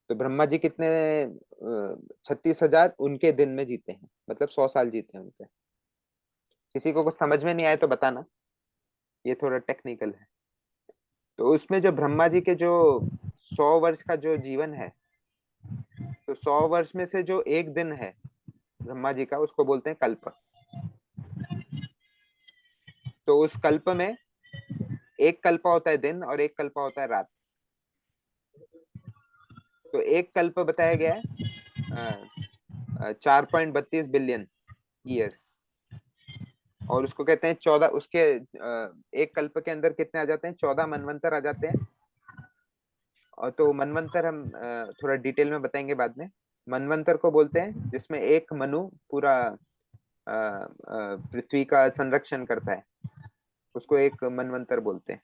तो ब्रह्मा जी कितने 36,000 उनके दिन में जीते हैं, मतलब 100 साल जीते हैं उनके। किसी को कुछ समझ में नहीं आए तो बताना, ये थोड़ा टेक्निकल है। तो उसमें जो ब्रह्मा जी के जो 100 वर्ष का जो जीवन है, तो 100 वर्ष में से जो एक दिन है ब्रह्मा जी का, उसको बोलते हैं कल्प। तो उस कल्प में एक कल्प होता है दिन और एक कल्प होता है रात। तो एक कल्प बताया गया है 4.32 बिलियन ईयर्स, और उसको कहते हैं 14, उसके एक कल्प के अंदर कितने आ जाते हैं, 14 मनवंतर आ जाते हैं। और तो मनवंतर हम थोड़ा डिटेल में बताएंगे बाद में। मनवंतर को बोलते हैं जिसमें एक मनु पूरा पृथ्वी का संरक्षण करता है, उसको एक मनवंतर बोलते हैं।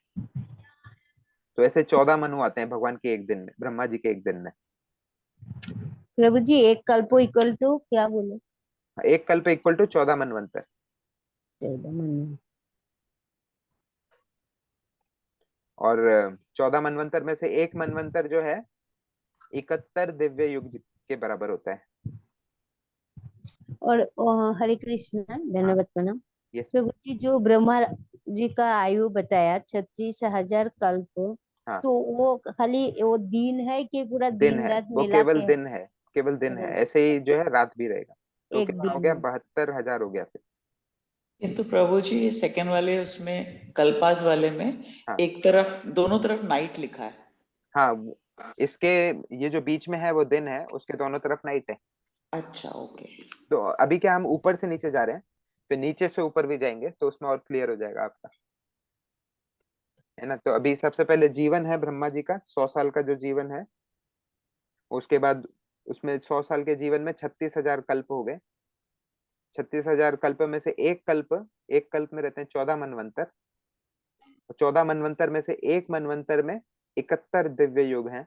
तो ऐसे 14 मनु आते हैं भगवान के एक दिन में, ब्रह्मा जी के एक दिन में। प्रभु जी एक कल्पो इक्वल टू क्या बोले? एक कल्प इक्वल टू 14 मनवंतर। 14 मनु। और 14 मनवंतर में से एक मनवंतर जो है 71 दिव्य युग के बराबर होता है। और हरे कृष्ण, धन्यवाद प्रणाम। यस। प्रभु जी जो ब्रह्मा जी का आयु बताया 36,000 कल्प, हाँ, तो वो खाली वो दिन है कि पूरा दिन दिन है, रात वो मिला केवल के? दिन है, केवल दिन है। केवल ऐसे ही जो है रात भी रहेगा। तो एक कितना हो दिन गया, में। 72,000 हो गया फिर। किंतु प्रभु जी ये सेकंड वाले उसमें कल्पास वाले में हाँ एक तरफ दोनों तरफ नाइट लिखा है। हाँ, इसके ये जो बीच में है वो दिन है, उसके दोनों तरफ नाइट है। अच्छा, ओके। तो अभी क्या हम ऊपर से नीचे जा रहे हैं, फिर नीचे से ऊपर भी जाएंगे तो उसमें और क्लियर हो जाएगा आपका, है ना। तो अभी सबसे पहले जीवन है ब्रह्मा जी का 100 साल का जो जीवन है। उसके बाद उसमें 100 साल के जीवन में 36,000 कल्प हो गए। 36,000 कल्प में से एक कल्प में रहते हैं 14 मनवंतर। 14 मनवंतर में से एक मनवंतर में 71 दिव्य युग हैं,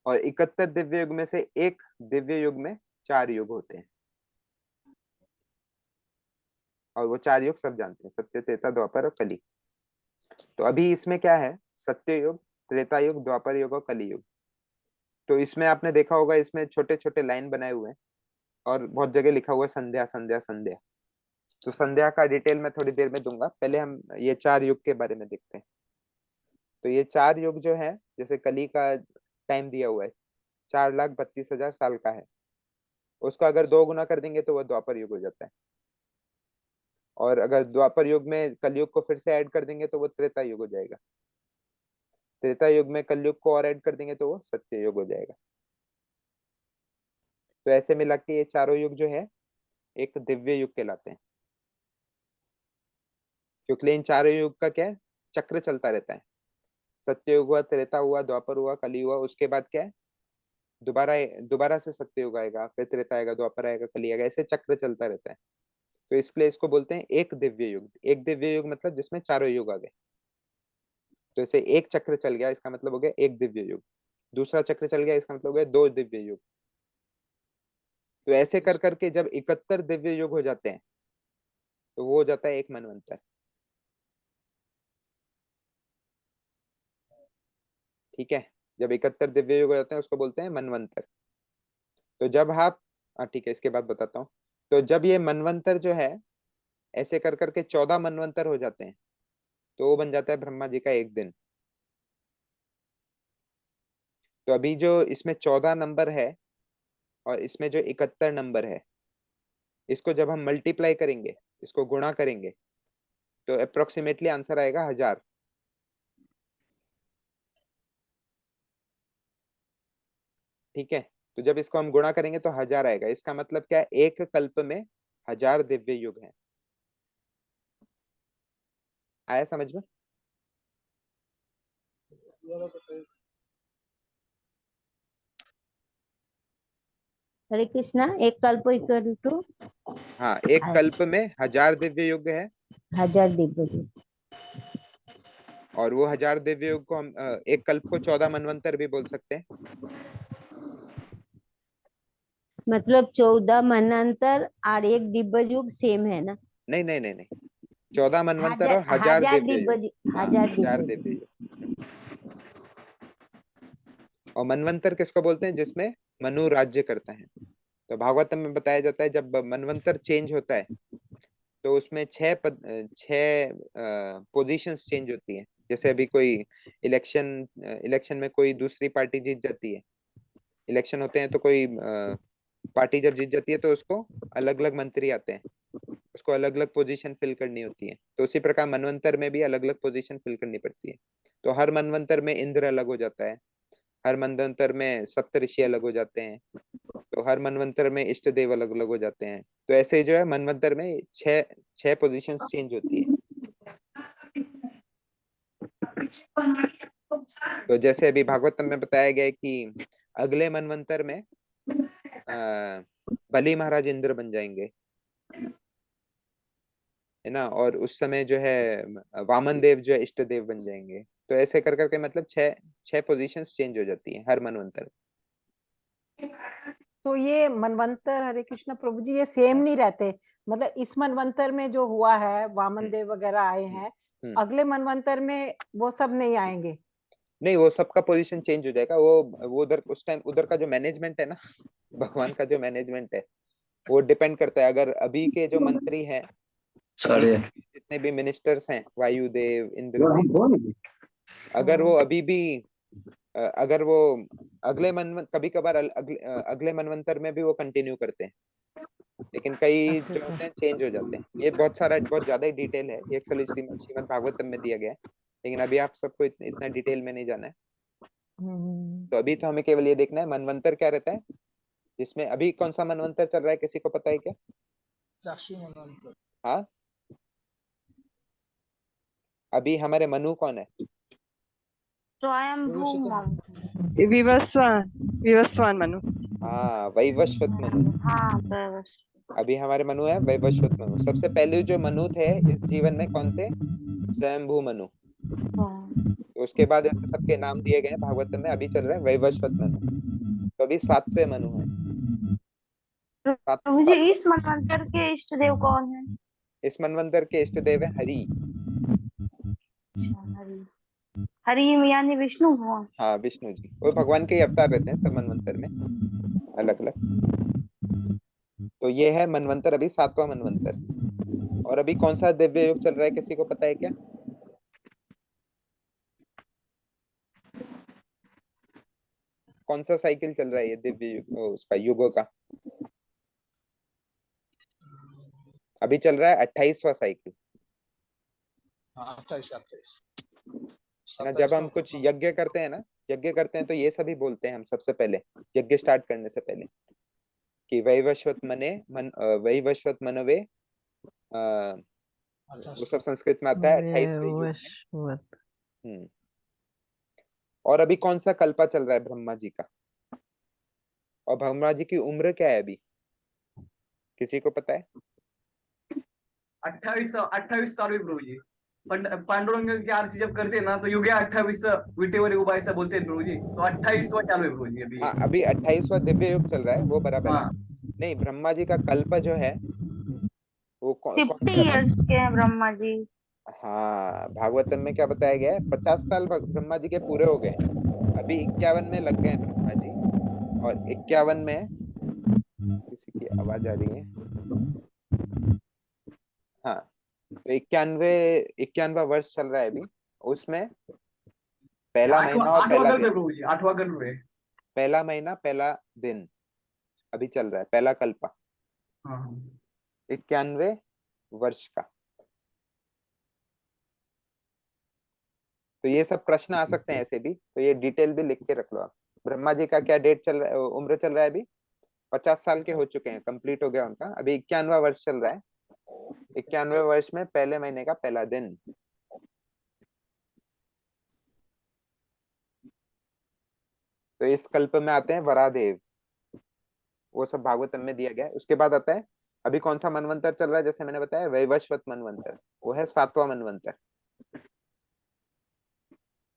और 71 दिव्य युग में से एक दिव्य युग में 4 युग होते हैं। और वो 4 युग सब जानते हैं, सत्य, त्रेता, द्वापर और कली। तो अभी इसमें क्या है, सत्य युग, त्रेता युग, द्वापर युग और कली युग। तो इसमें आपने देखा होगा, इसमें छोटे छोटे लाइन बनाए हुए हैं, और बहुत जगह लिखा हुआ है संध्या संध्या संध्या। तो संध्या का डिटेल मैं थोड़ी देर में दूंगा, पहले हम ये 4 युग के बारे में देखते हैं। तो ये 4 युग जो है, जैसे कली का टाइम दिया हुआ है 4,32,000 साल का है, उसको अगर 2 गुना कर देंगे तो वो द्वापर युग हो जाता है। और अगर द्वापर युग में कलयुग को फिर से ऐड कर देंगे तो वो त्रेता युग हो जाएगा। त्रेता युग में कलयुग को और ऐड कर देंगे तो वो सत्य युग हो जाएगा। तो ऐसे मिला के ये चारों युग जो है एक दिव्य युग कहलाते हैं, क्योंकि इन चारों युग का क्या है, चक्र चलता रहता है। सत्य युग हुआ, त्रेता हुआ, द्वापर हुआ, कली हुआ, उसके बाद क्या है, दोबारा दोबारा से सत्य युग आएगा, फिर त्रेता आएगा, द्वापर आएगा, कली आएगा, ऐसे चक्र चलता रहता है। तो इसलिए इसको बोलते हैं एक दिव्य युग। एक दिव्य युग मतलब जिसमें चारों युग आ गए। तो ऐसे एक चक्र चल गया, इसका मतलब हो गया एक दिव्य युग। दूसरा चक्र चल गया, इसका मतलब हो गया 2 दिव्य युग। तो ऐसे कर करके जब 71 दिव्य युग हो जाते हैं तो वो हो जाता है एक मनवंतर। ठीक है, जब 71 दिव्य युग हो जाते हैं उसको बोलते हैं मनवंतर। तो जब आप, ठीक है, इसके बाद बताता हूँ। तो जब ये मनवंतर जो है ऐसे कर करके 14 मनवंतर हो जाते हैं तो वो बन जाता है ब्रह्मा जी का एक दिन। तो अभी जो इसमें 14 नंबर है और इसमें जो 71 नंबर है, इसको जब हम मल्टीप्लाई करेंगे, इसको गुणा करेंगे, तो अप्रोक्सीमेटली आंसर आएगा 1000। ठीक है, तो जब इसको हम गुणा करेंगे तो 1000 आएगा। इसका मतलब क्या है, एक कल्प में 1000 दिव्य युग हैं। आया समझ में? हरे कृष्णा, एक कल्प इक्वल टू हाँ, एक कल्प में 1000 दिव्य युग है। 1000 दिग्गज। और वो 1000 दिव्य युग को हम एक कल्प को 14 मनवंतर भी बोल सकते हैं। मतलब 14 मनंतर और एक दिव्य युग सेम है ना? नहीं नहीं नहीं नहीं, 14 मनवंतर और 1000 दिव्य युग। हाँ, 1000 दिव्य युग। और मनवंतर किसको बोलते हैं, जिसमें मनु राज्य करता है। तो भागवतम में बताया जाता है जब मनवंतर चेंज होता है तो उसमें 6 पोजीशंस चेंज होती है। जैसे अभी कोई इलेक्शन में कोई दूसरी पार्टी जीत जाती है, इलेक्शन होते हैं तो कोई पार्टी जब जीत जाती है तो उसको अलग अलग मंत्री आते हैं, उसको अलग अलग पोजीशन फिल करनी होती है। तो उसी प्रकार मनवंतर में भी अलग अलग पोजीशन फिल करनी पड़ती है। तो हर मनवंतर में इंद्र अलग हो जाता है, हर मनवंतर में सप्तऋषि अलग हो जाते हैं, तो हर मनवंतर में इष्ट देव अलग अलग हो जाते हैं। तो ऐसे जो है मनवंतर में 6 पोजीशंस चेंज होती है। तो जैसे अभी भागवतम में बताया गया है कि अगले मनवंतर में बलि महाराज इंद्र बन जाएंगे, है ना, और उस समय जो है वामन देव जो है इष्ट देव बन जाएंगे। तो ऐसे कर करके मतलब 6 पोजीशंस चेंज हो जाती हैं हर मनवंतर। तो ये मनवंतर, हरे कृष्ण प्रभु जी, ये सेम नहीं रहते? मतलब इस मनवंतर में जो हुआ है, वामन देव वगैरह आए हैं, अगले मनवंतर में वो सब नहीं आएंगे? नहीं, वो सबका पोजीशन चेंज हो जाएगा। वो उधर उस टाइम उधर का जो मैनेजमेंट है ना, भगवान का जो मैनेजमेंट है वो डिपेंड करता है। अगर अभी के जो मंत्री हैं, जितने भी मिनिस्टर्स हैं, वायुदेव, इंद्रदेव, अगर वो अभी भी अगर वो अगले कभी कभार अगले मनवंतर में भी वो कंटिन्यू करते हैं, लेकिन कई जो होते हैं चेंज हो जाते हैं। ये बहुत ज्यादा ही डिटेल है, ये एक्चुअली श्रीमद् भागवतम में दिया गया है, लेकिन अभी आप सबको इतना डिटेल में नहीं जाना है। तो अभी तो हमें केवल ये देखना है मनवंतर क्या रहता है। जिसमें अभी कौन सा मनवंतर चल रहा है, किसी को पता है क्या? हाँ, अभी हमारे मनु कौन है? विवस्वान मनु। हाँ, वैवस्वत मनु। अभी हमारे मनु है वैवस्वत मनु। सबसे पहले जो मनु थे इस जीवन में कौन थे? स्वयंभू मनु। तो उसके बाद ऐसे सबके नाम दिए गए भागवत में। अभी चल रहा है वैवस्वत मनु, तो अभी 7वें मनु है। मुझे इस मनवंतर के इष्ट देव कौन है? इस मनवंतर के इष्ट देव है हरि। हरि, हरि यानी विष्णु भगवान। हाँ, विष्णु जी, वो भगवान के ही अवतार रहते हैं सब मनवंतर में अलग अलग। तो ये है मनवंतर, अभी 7वां मनवंतर। और अभी कौन सा दिव्य युग चल रहा है, किसी को पता है क्या? कौन सा साइकिल चल रहा है ये दिव्य युग, उसका युगों का? अभी चल रहा है 28वां साइकिल। हाँ 28 है ना, जब हम कुछ यज्ञ करते हैं ना, यज्ञ करते हैं तो ये सभी बोलते हैं हम सबसे पहले, यज्ञ स्टार्ट करने से पहले, कि वैवस्वत मनवे, वो सब संस्कृत में आता है 28वें युग में। वैवस्वत। हम्म। और अभी कौन सा कल्पा चल रहा है ब्रह्मा जी का? और ब्रह्मा जी की उम्र क्या है अभी, किसी को पता है? 28 साल हुए प्रभु जी। पांडुरंग की आरती जब करते हैं ना तो युग 28 विटेवर युग ऐसा बोलते हैं प्रभु जी, तो 28वां चालू है प्रभु जी अभी। हाँ, अभी 28वां दिव्य युग चल रहा है, वो बराबर है। हाँ नहीं, ब्रह्मा जी का कल्प जो है वो कौन 50 सा? इयर्स के हैं ब्रह्मा जी। हाँ, भागवतम में क्या बताया गया है, 50 साल ब्रह्मा जी के पूरे हो गए, अभी 51 में लग गए हैं ब्रह्मा जी। और 51 में, किसी की आवाज आ रही है। हाँ, तो 91वां वर्ष चल रहा है अभी, उसमें पहला महीना और आठवां पहला गर्भ है दिन, प्रभु जी, 8वां गर्भ है। पहला महीना पहला दिन अभी चल रहा है, पहला कल्पा, हाँ 91 वर्ष का। तो ये सब प्रश्न आ सकते हैं ऐसे भी, तो ये डिटेल भी लिख के रख लो आप। ब्रह्मा जी का क्या डेट चल रहा है, उम्र चल रहा है अभी? 50 साल के हो चुके हैं, कंप्लीट हो गया उनका, अभी 91वां वर्ष चल रहा है। 91वें वर्ष में पहले महीने का पहला दिन। तो इस कल्प में आते हैं वरादेव, वो सब भागवतम में दिया गया है। उसके बाद आता है, अभी कौन सा मनवंतर चल रहा है, जैसे मैंने बताया वैवस्वत मनवंतर, वो है 7वां मनवंतर।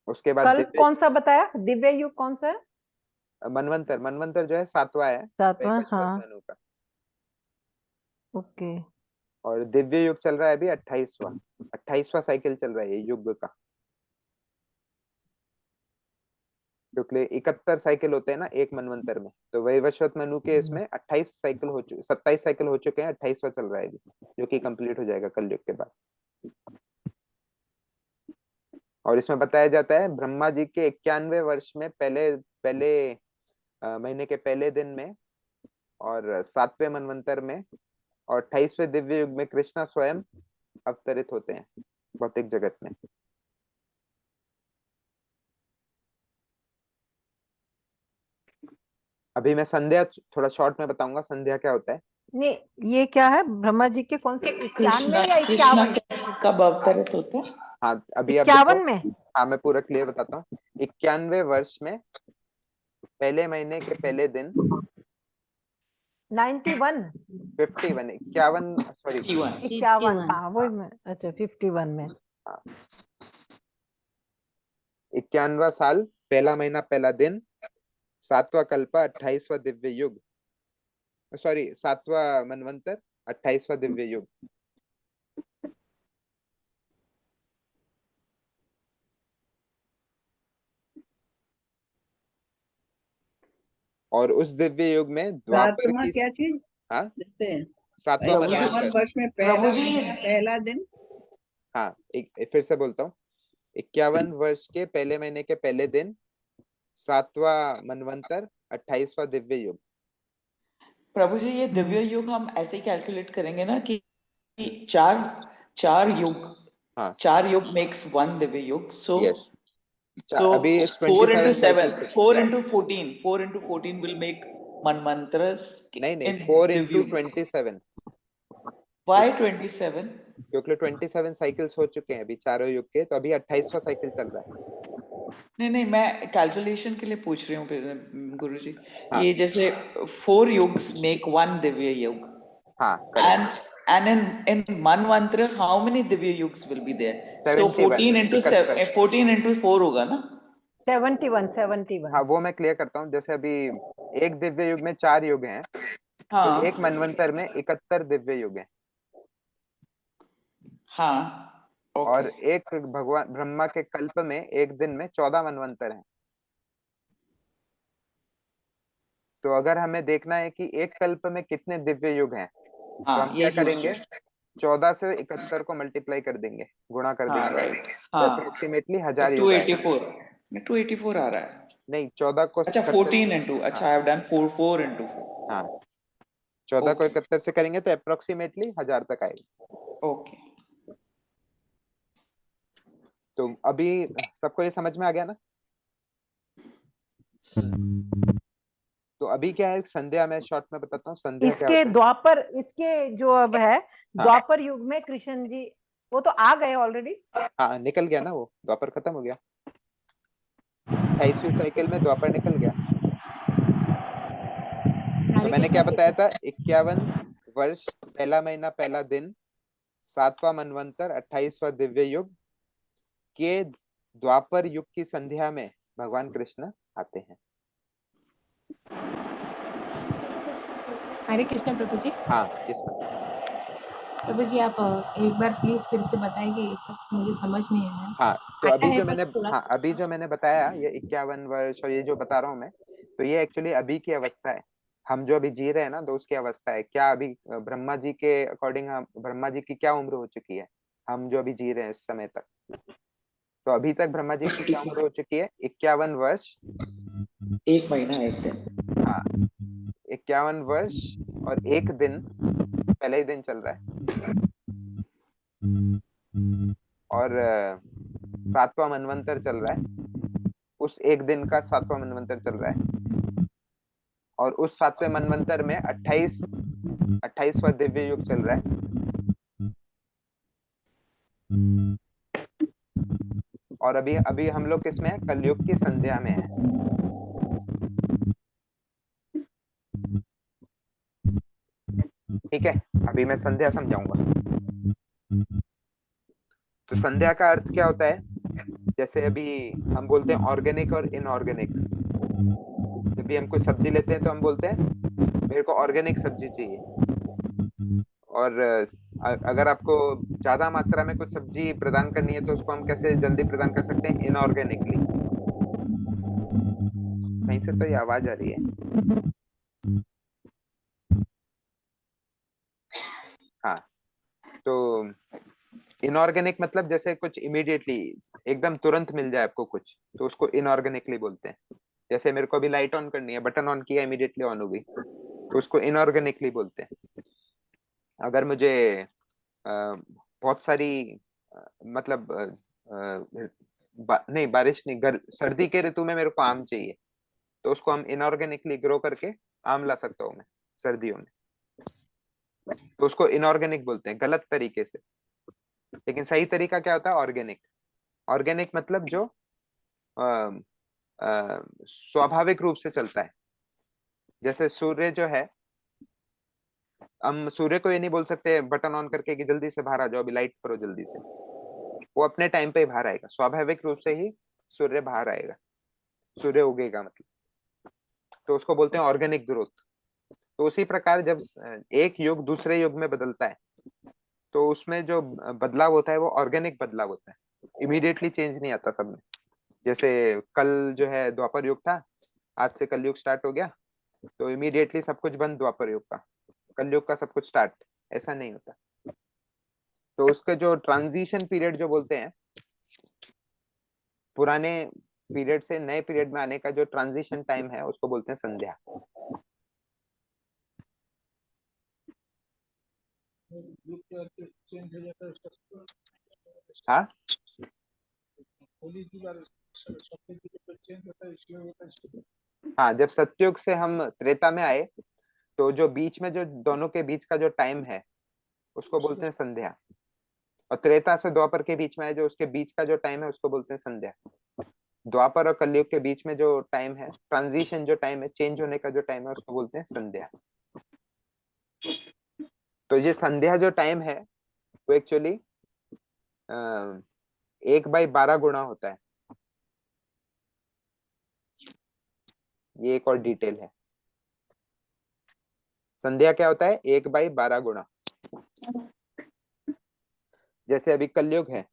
उसके बाद कल्प कौन सा बताया, दिव्य युग कौन सा है? मनवंतर, मनवंतर जो है 7वां है, 7वां, वैवस्वत हाँ। मनु का। ओके। और दिव्य युग चल रहा है अभी 28वां साइकिल चल रहा है ये युग का, क्योंकि 71 साइकिल होते हैं ना एक मनवंतर में, तो वैवस्वत मनु के इसमें 27 साइकिल हो चुके हैं, 28वां चल रहा है अभी, जो कि कंप्लीट हो जाएगा कलयुग के बाद। और इसमें बताया जाता है ब्रह्मा जी के 91वें वर्ष में पहले पहले महीने के पहले दिन में, और 7वें मनवंतर में, और 28वें दिव्य युग में कृष्णा स्वयं अवतरित होते हैं भौतिक जगत में। अभी मैं संध्या थोड़ा शॉर्ट में बताऊंगा, संध्या क्या होता है। नहीं, ये क्या है, ब्रह्मा जी के कौन से 91 या कृष्णा 51? कब अवतरित होते हैं? हाँ, अभी आप देखो। 51 में? हाँ, मैं पूरा क्लियर बताता हूँ। 91वें वर्ष में पहले महीने के पहले दिन, 91? 51, 51, सॉरी 51। 51, हाँ वही में, अच्छा 51 में। 51वां साल, पहला महीना पहला दिन, 7वां कल्पा, 28वां दिव्य युग, सॉरी 7वां मनवंतर, 28वां दिव्य युग। और उस दिव्य युग में द्वापर सातवां की, क्या चीज हाँ, देखते हैं? 7वां 51 मनवंतर। वर्ष में प्रभु पहला जी, महीना पहला दिन। हाँ, फिर से बोलता हूँ, 51 वर्ष के पहले महीने के पहले दिन, 7वां मनवंतर, 28वां दिव्य युग। प्रभु जी ये दिव्य युग हम ऐसे ही कैलकुलेट करेंगे ना कि चार चार युग, हाँ, 4 युग मेक्स 1 दिव्य युग। सो यस, so अभी 4 into 27 7, cycle 4 into 14, 4 into 14 will make manmantras नहीं, in 4 दिव्य इंटू युग। 27, Why 27? क्योंकि 27 साइकिल्स हो चुके हैं अभी चारों युग के, तो अभी 28वां साइकिल चल रहा है। नहीं, मैं कैलकुलेशन के लिए पूछ रही हूँ गुरु जी। हाँ, ये जैसे 4 युग्स make 1 दिव्य युग, हाँ, correct. and in manvantra how many divya yugs will be there? So 71, 14 into 4 होगा ना? 71। हाँ, वो मैं क्लियर करता हूँ। जैसे अभी एक दिव्य युग में 4 युग हैं, तो हाँ एक मनवंतर में 71 दिव्य युग हैं। हाँ, और ओके। एक भगवान ब्रह्मा के कल्प में एक दिन में 14 मनवंतर हैं। तो अगर हमें देखना है कि एक कल्प में कितने दिव्य युग हैं, तो हम हाँ, क्या ये पूछ करेंगे, रहे 14 से 71 को मल्टीप्लाई कर देंगे, गुणा कर हाँ देंगे, राइट, तो हाँ अप्रोक्सीमेटली 1000 योग आएगा। 284 आ रहा है। नहीं, 14 को अच्छा 71 14 से, इंटू, अच्छा हाँ आई हैव डन 4 इंटू 4। हाँ 14 को ओके 71 से करेंगे तो अप्रोक्सीमेटली 1000 तक आएगा। ओके। तो अभी सबको ये समझ में आ गया ना? तो अभी क्या है, संध्या में शॉर्ट में बताता हूँ संध्या क्या इसके होता है। द्वापर, इसके जो अब है हाँ द्वापर युग में कृष्ण जी वो तो आ गए ऑलरेडी। हाँ निकल गया ना, वो द्वापर खत्म हो गया, 28वीं साइकिल में द्वापर निकल गया। तो मैंने क्या बताया था, 51 वर्ष, पहला महीना, पहला दिन, 7वां मनवंतर, 28वां दिव्य युग के द्वापर युग की संध्या में भगवान कृष्ण आते हैं। हरे कृष्ण प्रभु जी। हाँ इस बात, प्रभु जी आप एक बार प्लीज फिर से बताएंगे, ये सब मुझे समझ नहीं आया। हाँ तो आया अभी है जो पर मैंने, थोड़ा हाँ अभी जो मैंने बताया ये 51 वर्ष और ये जो बता रहा हूँ मैं, तो ये एक्चुअली अभी की अवस्था है। हम जो अभी जी रहे हैं ना, तो उसकी अवस्था है क्या अभी, ब्रह्मा जी के अकॉर्डिंग हम, ब्रह्मा जी की क्या उम्र हो चुकी है, हम जो अभी जी रहे हैं इस समय तक, तो अभी तक ब्रह्मा जी की क्या उम्र हो चुकी है, 51 वर्ष, 1 महीना 1 दिन। हाँ 51 वर्ष और 1 दिन, पहले ही दिन चल रहा है, और 7वां मनवंतर चल रहा है, उस एक दिन का 7वां मनवंतर चल रहा है, और उस 7वें मनवंतर में 28वां दिव्य युग चल रहा है, और अभी अभी हम लोग किसमें है, कलयुग की संध्या में है। ठीक है, अभी मैं संध्या समझाऊंगा। तो संध्या का अर्थ क्या होता है, जैसे अभी हम बोलते हैं ऑर्गेनिक और इनऑर्गेनिक। जब भी हम कोई सब्जी लेते हैं तो हम बोलते हैं मेरे को ऑर्गेनिक सब्जी चाहिए, और अगर आपको ज्यादा मात्रा में कुछ सब्जी प्रदान करनी है तो उसको हम कैसे जल्दी प्रदान कर सकते हैं, इनऑर्गेनिकली। कहीं से तो ये आवाज आ रही है। हाँ तो इनऑर्गेनिक मतलब जैसे कुछ इमीडिएटली, एकदम तुरंत मिल जाए आपको कुछ, तो उसको इनऑर्गेनिकली बोलते हैं। जैसे मेरे को अभी लाइट ऑन करनी है, बटन ऑन किया, इमीडिएटली ऑन हो गई, तो उसको इनऑर्गेनिकली बोलते हैं। अगर मुझे बहुत सारी मतलब नहीं बारिश नहीं, सर्दी के ऋतु में मेरे को आम चाहिए, तो उसको हम इनऑर्गेनिकली ग्रो करके आम ला सकता हूँ मैं सर्दियों में, तो उसको इनऑर्गेनिक बोलते हैं, गलत तरीके से। लेकिन सही तरीका क्या होता है, ऑर्गेनिक। ऑर्गेनिक मतलब जो स्वाभाविक रूप से चलता है। जैसे सूर्य जो है, हम सूर्य को ये नहीं बोल सकते बटन ऑन करके कि जल्दी से बाहर आ जाओ, अभी लाइट करो जल्दी से, वो अपने टाइम पे ही बाहर आएगा, स्वाभाविक रूप से ही सूर्य बाहर आएगा, सूर्य उगेगा मतलब, तो उसको बोलते हैं ऑर्गेनिक ग्रोथ। तो उसी प्रकार जब एक युग दूसरे युग में बदलता है, तो उसमें जो बदलाव होता है वो ऑर्गेनिक बदलाव होता है, इमीडिएटली चेंज नहीं आता सब में। जैसे कल जो है द्वापर युग था, आज से कलयुग स्टार्ट हो गया, तो इमीडिएटली सब कुछ बंद द्वापर युग का, कलयुग का सब कुछ स्टार्ट, ऐसा नहीं होता। तो उसके जो ट्रांजिशन पीरियड जो बोलते हैं, पुराने पीरियड से नए पीरियड में आने का जो ट्रांजिशन टाइम है, उसको बोलते हैं संध्या। चेंज हो जाता है उसका। हाँ होली की बार सफेद चेंज होता है, इसलिए होता है। हाँ, जब सतयुग से हम त्रेता में आए, तो जो बीच में जो दोनों के बीच का जो टाइम है, उसको बोलते हैं संध्या। और त्रेता से द्वापर के बीच में है, जो उसके बीच का जो टाइम है, उसको बोलते हैं संध्या। द्वापर और कलयुग के बीच में जो टाइम है, ट्रांजिशन जो टाइम है, चेंज होने का जो टाइम है, उसको बोलते हैं संध्या। तो ये संध्या जो टाइम है, वो एक्चुअली 1/12 गुणा होता है। ये एक और डिटेल है, संध्या क्या होता है, 1/12 गुणा। जैसे अभी कलयुग है,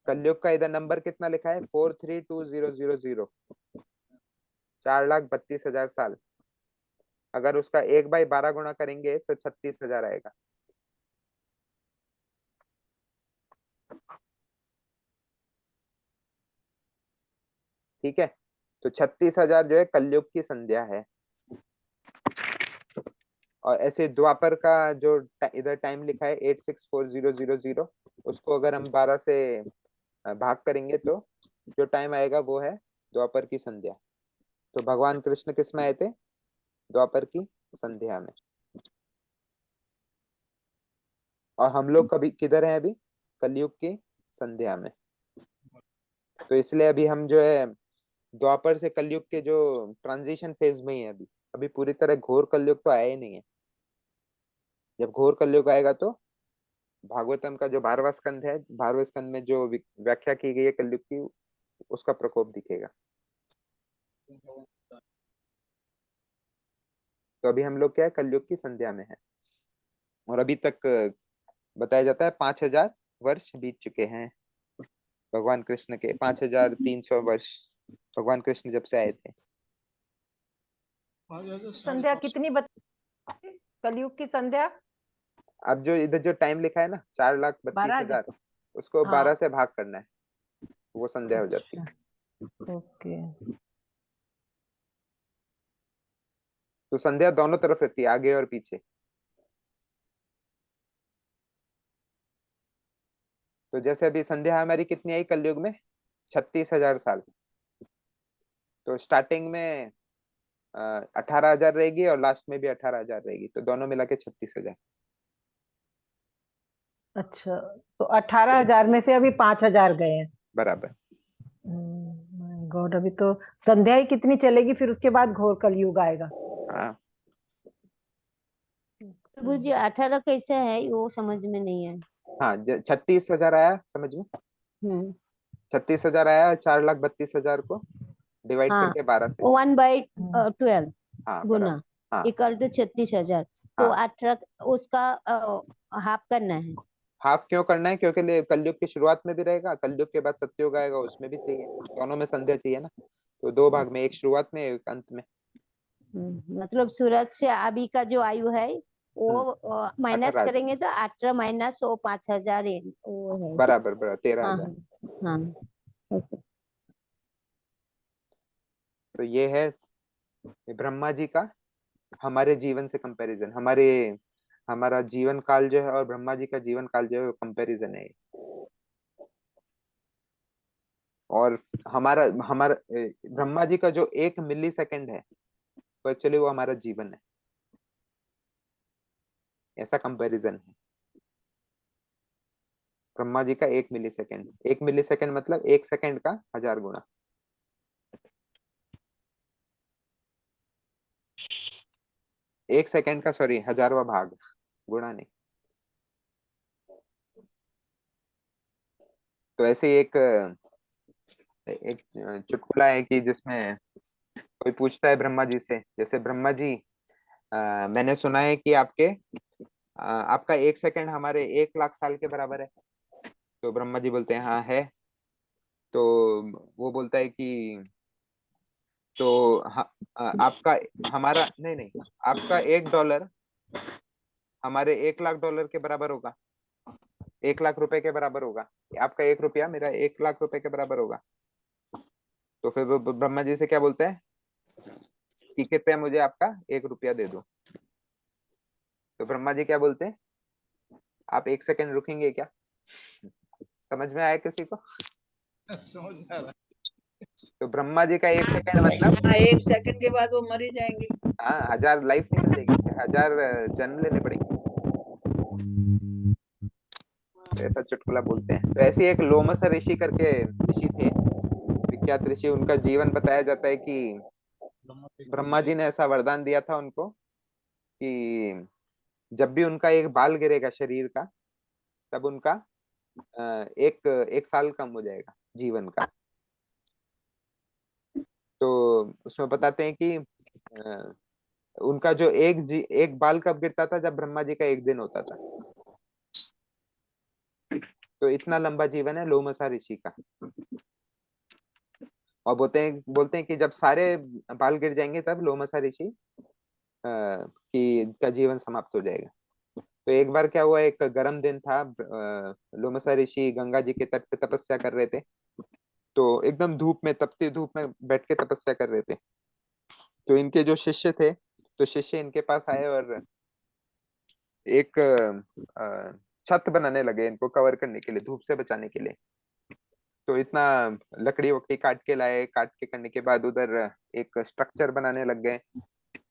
कलयुग का इधर नंबर कितना लिखा है, 432000, 4,32,000 साल। अगर उसका 1/12 गुणा करेंगे तो 36,000 आएगा। ठीक है। तो 36,000 जो है कलयुग की संध्या है। और ऐसे द्वापर का जो इधर टाइम लिखा है 864000, उसको अगर हम 12 से भाग करेंगे तो जो टाइम आएगा वो है द्वापर की संध्या। तो भगवान कृष्ण किस में आए थे? द्वापर की संध्या में। और हम लोग कभी किधर हैं अभी? कलयुग की संध्या में। तो इसलिए अभी हम जो है द्वापर से कलयुग के जो ट्रांजिशन फेज में ही है अभी। अभी पूरी तरह घोर कलयुग तो आया ही नहीं है। जब घोर कलयुग आएगा तो भागवतम का जो 12वां स्कंद है, 12वें स्कंद में जो व्याख्या की गई है कलयुग की, उसका प्रकोप दिखेगा। तो अभी हम लोग क्या है, कलयुग की संध्या में है। और अभी तक बताया जाता है 5,000 वर्ष बीत चुके हैं भगवान कृष्ण के। 5,300 वर्ष भगवान कृष्ण जब से आए थे। 5,000 संध्या कितनी कलयुग की संध्या? अब जो इधर जो टाइम लिखा है ना 4,32,000, उसको हाँ। 12 से भाग करना है, वो संध्या हो जाती है। ओके। तो संध्या दोनों तरफ रहती है, आगे और पीछे। तो जैसे अभी संध्या हमारी कितनी आई कलयुग में? 36,000 साल। तो स्टार्टिंग में 18,000 रहेगी और लास्ट में भी 18,000 रहेगी, तो दोनों मिला के 36,000। अच्छा, तो 18,000 में से अभी 5,000 गए हैं। बराबर। गॉड, अभी तो संध्या ही कितनी चलेगी, फिर उसके बाद घोर कलयुग आएगा। हाँ। प्रभु जी 18 कैसे है वो समझ में नहीं है। हाँ 36,000 आया समझ में। 36,000 आया और 4,32,000 को डिवाइड हाँ, करके 12 से। 1/12 हाँ गुना बराबर। हाँ इक्वल टू 36,000। तो हाँ। 18 उसका हाफ करना है। हाफ क्यों करना है? क्योंकि कलयुग की शुरुआत में भी रहेगा, कलयुग के बाद सत्ययुग आएगा, उसमें भी चाहिए। दोनों में संध्या चाहिए ना। तो दो भाग में, एक शुरुआत में एक अंत में। मतलब सूरज से अभी का जो आयु है वो माइनस 18,000 करेंगे तो 18 माइनस वो 5,000 वो है। बराबर बराबर, 13,000। हाँ हाँ। ओके। तो ये है ब्रह्मा जी का हमारे जीवन से कंपैरिजन। हमारा जीवन काल जो है और ब्रह्मा जी का जीवन काल जो है वो कंपैरिजन है। और हमारा हमारा ब्रह्मा जी का जो 1 मिली सेकेंड है वो एक्चुअली वो हमारा जीवन है। ऐसा कंपैरिजन है। ब्रह्मा जी का 1 मिली सेकेंड, 1 मिली सेकेंड मतलब 1 सेकेंड का 1000 गुना। एक सेकेंड का, सॉरी, 1000वां भाग, गुणा नहीं। तो ऐसे एक एक चुटकुला है कि जिसमें कोई पूछता है ब्रह्मा जी से, जैसे ब्रह्मा जी मैंने सुना है कि आपका 1 सेकेंड हमारे 1 लाख साल के बराबर है। तो ब्रह्मा जी बोलते हैं हाँ है। तो वो बोलता है कि तो आपका हमारा नहीं नहीं, आपका $1 हमारे 1 लाख डॉलर के बराबर होगा, 1 लाख रुपए के बराबर होगा। आपका 1 रुपया मेरा 1 लाख रुपए के बराबर होगा। तो फिर वो ब्रह्मा जी से क्या बोलते हैं कि कृपया मुझे आपका 1 रुपया दे दो। तो ब्रह्मा जी क्या बोलते हैं, आप 1 सेकेंड रुकेंगे क्या? समझ में आया किसी को? समझ में आ रहा तो ब्रह्मा जी का 1 सेकेंड मतलब 1 सेकंड के बाद वो मर ही जाएंगे। हाँ 1000 लाइफ निकल जाएगी, 1000 जन्म लेने पड़ेंगे। तो ऐसा चुटकुला बोलते हैं। तो ऐसे एक लोमस ऋषि करके ऋषि थे, विख्यात ऋषि। उनका जीवन बताया जाता है कि ब्रह्मा जी ने ऐसा वरदान दिया था उनको कि जब भी उनका एक बाल गिरेगा शरीर का, तब उनका एक एक साल कम हो जाएगा जीवन का। तो उसमें बताते हैं कि उनका जो एक बाल कब गिरता था? जब ब्रह्मा जी का एक दिन होता था। तो इतना लंबा जीवन है लोमसा ऋषि का। और बोलते हैं कि जब सारे बाल गिर जाएंगे तब लोमसा ऋषि की का जीवन समाप्त हो जाएगा। तो एक बार क्या हुआ, एक गर्म दिन था, लोमसा ऋषि गंगा जी के तट पे तपस्या कर रहे थे। तो एकदम धूप में, तपती धूप में बैठ के तपस्या कर रहे थे। तो इनके जो शिष्य थे, तो शिष्य इनके पास आए और एक छत बनाने लगे इनको कवर करने के लिए, धूप से बचाने के लिए। तो इतना लकड़ी वकड़ी काट के लाए, काट के करने के बाद उधर एक स्ट्रक्चर बनाने लग गए,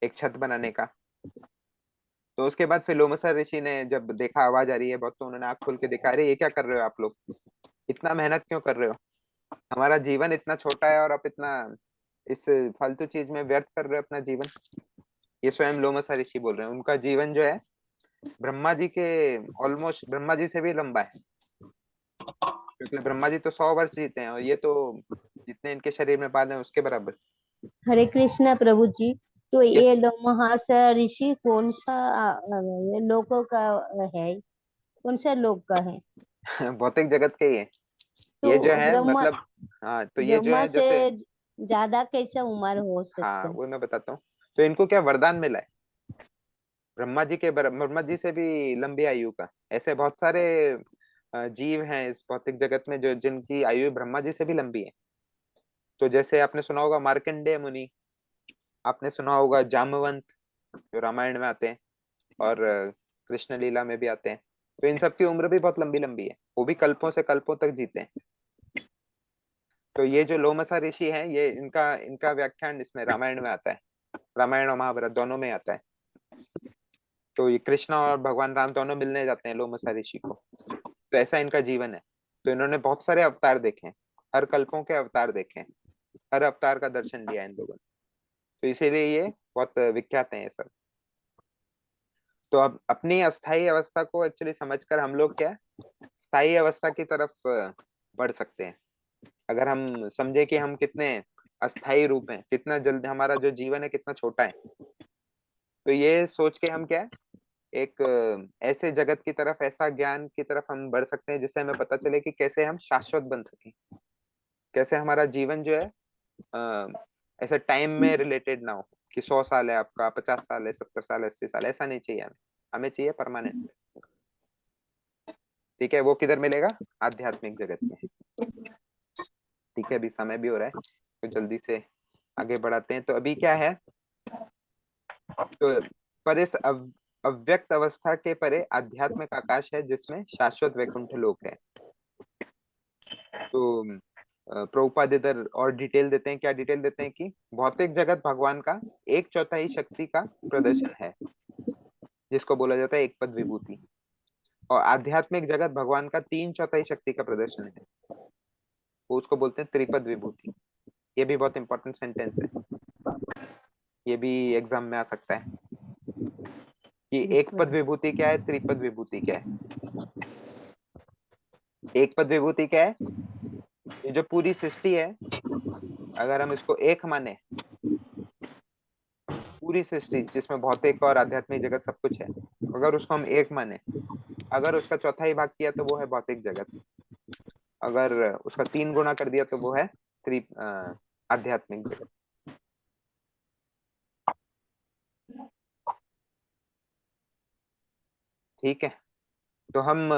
एक छत बनाने का। तो उसके बाद फिर लोमशा ऋषि ने जब देखा आवाज आ रही है बहुत, तो उन्होंने आंख खोल के देखा, अरे ये क्या कर रहे हो आप लोग, इतना मेहनत क्यों कर रहे हो, हमारा जीवन इतना छोटा है और आप इतना इस फालतू चीज में व्यर्थ कर रहे हो अपना जीवन। ये स्वयं लोमशा ऋषि बोल रहे हैं। उनका जीवन जो है ब्रह्मा जी के ऑलमोस्ट, ब्रह्मा जी से भी लंबा है, क्योंकि ब्रह्मा जी तो 100 वर्ष जीते हैं और ये तो जितने इनके शरीर में बाल हैं उसके बराबर। हरे कृष्णा प्रभु जी। तो ये ये लोमहर्षि ऋषि कौन सा ये लोगों का है, कौन सा लोग का है? भौतिक जगत के ही है। तो ये जो है ब्रह्मा, मतलब, हाँ तो ये जो ब्रह्मा है से जैसे, ज्यादा कैसा उम्र हो हाँ सकता है? वो मैं बताता हूँ। तो इनको क्या वरदान मिला है ब्रह्मा जी से भी लंबी आयु का। ऐसे बहुत सारे जीव हैं इस भौतिक जगत में जो जिनकी आयु ब्रह्मा जी से भी लंबी है। तो जैसे आपने सुना होगा मार्कंडेय मुनि, आपने सुना होगा जामवंत, जो रामायण में आते हैं और कृष्ण लीला में भी आते हैं। तो इन सब की उम्र भी बहुत लंबी लंबी है, वो भी कल्पों से कल्पों तक जीते हैं। तो ये जो लोमशा ऋषि हैं, ये इनका इनका व्याख्यान इसमें रामायण में आता है, रामायण और महाभारत दोनों में आता है। तो ये कृष्णा और भगवान राम दोनों मिलने जाते हैं लोमशा ऋषि को। तो ऐसा इनका जीवन है। तो इन्होंने बहुत सारे अवतार देखे हैं, हर कल्पों के अवतार देखे हैं, हर अवतार का दर्शन लिया है इन लोगों ने। तो इसीलिए ये बहुत विख्यात है ये सब। तो अब अपनी अस्थाई अवस्था को एक्चुअली समझकर हम लोग क्या स्थायी अवस्था की तरफ बढ़ सकते हैं। अगर हम समझे कि हम कितने अस्थाई रूप हैं, कितना जल्द हमारा जो जीवन है कितना छोटा है, तो ये सोच के हम क्या एक ऐसे जगत की तरफ, ऐसा ज्ञान की तरफ हम बढ़ सकते हैं जिससे हमें पता चले कि कैसे हम शाश्वत बन सकें, कैसे हमारा जीवन जो है अ, ऐसे टाइम में रिलेटेड ना हो कि 100 साल है आपका, 50 साल है, 70 साल, 80 साल, ऐसा नहीं चाहिए हमें। हमें चाहिए परमानेंट। ठीक है, वो किधर मिलेगा? आध्यात्मिक जगत में। ठीक है, अभी समय भी हो रहा है तो जल्दी से आगे बढ़ाते हैं। तो अभी क्या है, तो पर इस अव्यक्त अवस्था के परे आध्यात्मिक आकाश है जिसमें शाश्वत वैकुंठ लोक है। तो प्रभुपाद इधर और डिटेल देते हैं। क्या डिटेल देते हैं कि भौतिक जगत भगवान का 1/4 शक्ति का प्रदर्शन है, जिसको बोला जाता है एक पद विभूति। और आध्यात्मिक जगत भगवान का 3/4 शक्ति का प्रदर्शन है, वो उसको बोलते हैं त्रिपद विभूति। ये भी बहुत इंपॉर्टेंट सेंटेंस है, ये भी एग्जाम में आ सकता है कि एक पद विभूति क्या है, त्रिपद विभूति क्या है। एक पद विभूति क्या है? ये जो पूरी सृष्टि है, अगर हम इसको एक माने, पूरी सृष्टि जिसमें भौतिक और आध्यात्मिक जगत सब कुछ है, अगर उसको हम एक माने, अगर उसका चौथा ही भाग किया तो वो है भौतिक जगत, अगर उसका 3 गुना कर दिया तो वो है आध्यात्मिक जगत। ठीक है, तो हम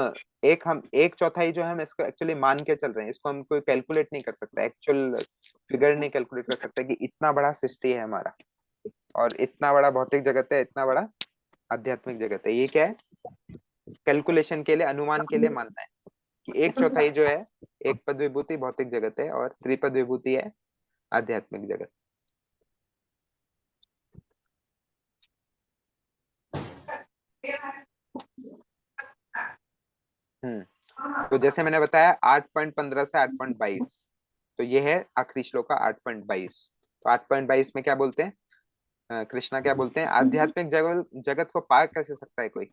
1/4 जो है हम इसको एक्चुअली मान के चल रहे हैं, इसको हम कोई कैलकुलेट नहीं कर सकता, एक्चुअल फिगर नहीं कैलकुलेट कर सकता कि इतना बड़ा सृष्टि है हमारा और इतना बड़ा भौतिक जगत है, इतना बड़ा आध्यात्मिक जगत है। ये क्या है? कैलकुलेशन के लिए, अनुमान के लिए मानना है कि 1/4 जो है एक पद विभूति भौतिक जगत है और त्रिपद विभूति है आध्यात्मिक जगत। तो जैसे मैंने बताया 8.15 से 8.22, तो ये है आखिरी श्लोक का 8.22। तो 8.22 में क्या बोलते हैं, कृष्णा क्या बोलते हैं, आध्यात्मिक जगत को पा कैसे सकता है कोई?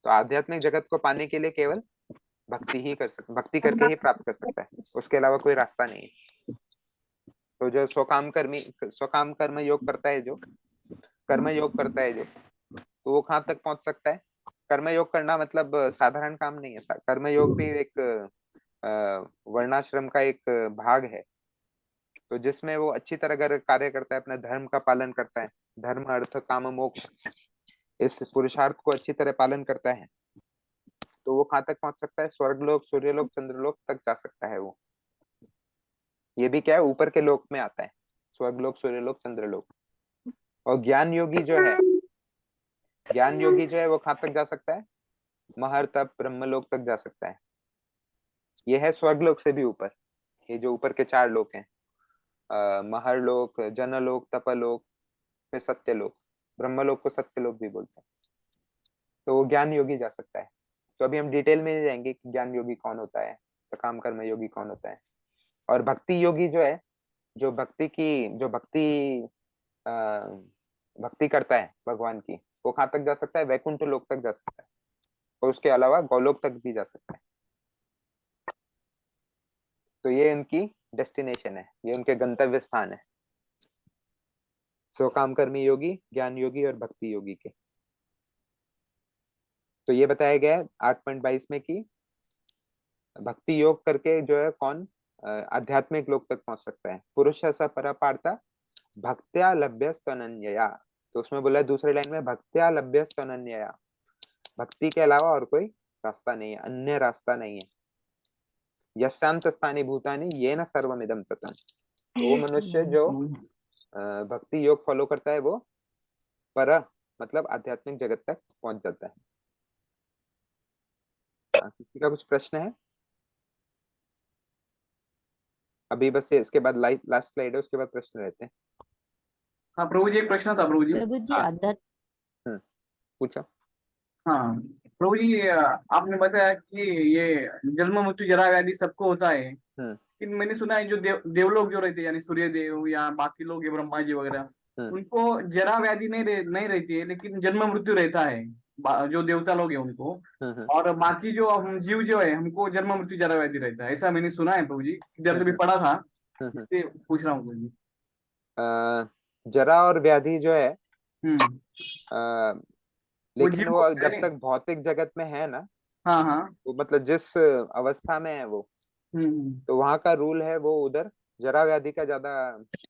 तो आध्यात्मिक जगत को पाने के लिए केवल भक्ति ही कर सकता, भक्ति करके ही प्राप्त कर सकता है, उसके अलावा कोई रास्ता नहीं है। तो जो स्वकाम कर्म योग करता है, जो कर्म योग करता है जो, तो वो कहाँ तक पहुंच सकता है? कर्म योग करना मतलब साधारण काम नहीं है। कर्म योग भी एक वर्णाश्रम का एक भाग है, तो जिसमें वो अच्छी तरह अगर कार्य करता है, अपने धर्म का पालन करता है, धर्म अर्थ काम मोक्ष, इस पुरुषार्थ को अच्छी तरह पालन करता है, तो वो कहाँ तक पहुंच सकता है? स्वर्ग लोक, सूर्य लोक, चंद्र लोक तक जा सकता है वो। ये भी क्या है, ऊपर के लोक में आता है, स्वर्ग लोक, सूर्य लोक, चंद्र लोक। और ज्ञान योगी जो है, ज्ञान योगी जो है वो कहाँ तक जा सकता है, महर तप ब्रह्मलोक तक जा सकता है। ये है स्वर्ग लोक से भी ऊपर। ये जो ऊपर के चार लोक हैं, महर लोक, जनलोक, तपलोक, फिर सत्यलोक। ब्रह्मलोक को सत्यलोक भी बोलते हैं। तो वो ज्ञान योगी जा सकता है। तो अभी हम डिटेल में नहीं जाएंगे कि ज्ञान योगी कौन होता है, सकाम कर्म योगी कौन होता है। और भक्ति योगी जो है, जो अ, भक्ति करता है भगवान की, वो कहाँ तक जा सकता है, वैकुंठ लोक तक जा सकता है। और उसके अलावा गौलोक तक भी जा सकता है। तो ये उनकी डेस्टिनेशन है, ये उनके गंतव्य स्थान है, स्वकाम कर्मी योगी, ज्ञान योगी और भक्ति योगी के। तो ये बताया गया है 8.22 में कि भक्ति योग करके जो है कौन आध्यात्मिक लोक तक पहुंच सकता है। पुरुष स परापार्था भक्त्या लभ्यस्तनन्यया। तो उसमें बोला है दूसरे लाइन में, भक्त्या लभ्यस्तनन्यया, भक्ति के अलावा और कोई रास्ता नहीं है, अन्य रास्ता नहीं है। यशांत स्थानी भूतानी ये न सर्वमिदं ततम्। वो मनुष्य जो भक्ति योग फॉलो करता है वो पर मतलब आध्यात्मिक जगत तक पहुंच जाता है। किसी का कुछ प्रश्न है? अभी बस इसके बाद लास्ट स्लाइड है, उसके बाद प्रश्न रहते हैं। हाँ प्रभु जी, एक प्रश्न था प्रभु जी। प्रभु जी आध्यात्म पूछो। हाँ प्रभु जी, आपने बताया कि ये जन्म मृत्यु जरा व्याधि सबको होता है, लेकिन मैंने सुना है जो देवलोग जो रहते हैं, यानी सूर्य देव या बाकी लोग ये ब्रह्मा जी वगैरह, उनको जरा व्याधि नहीं रहती है, लेकिन जन्म मृत्यु रहता है, जो देवता लोग हैं उनको। और बाकी जो हम जीव जो है, हमको जन्म मृत्यु जरा व्याधि रहता है, ऐसा मैंने सुना है प्रभु जी, किधर से भी पढ़ा था, इसलिए पूछ रहा हूँ प्रभु जी। जरा और व्याधि जो है लेकिन वो जीव जब तक भौतिक जगत में है ना, हाँ हाँ, वो मतलब जिस अवस्था में है वो, तो वहां का रूल है, वो उधर जरा व्याधि का ज्यादा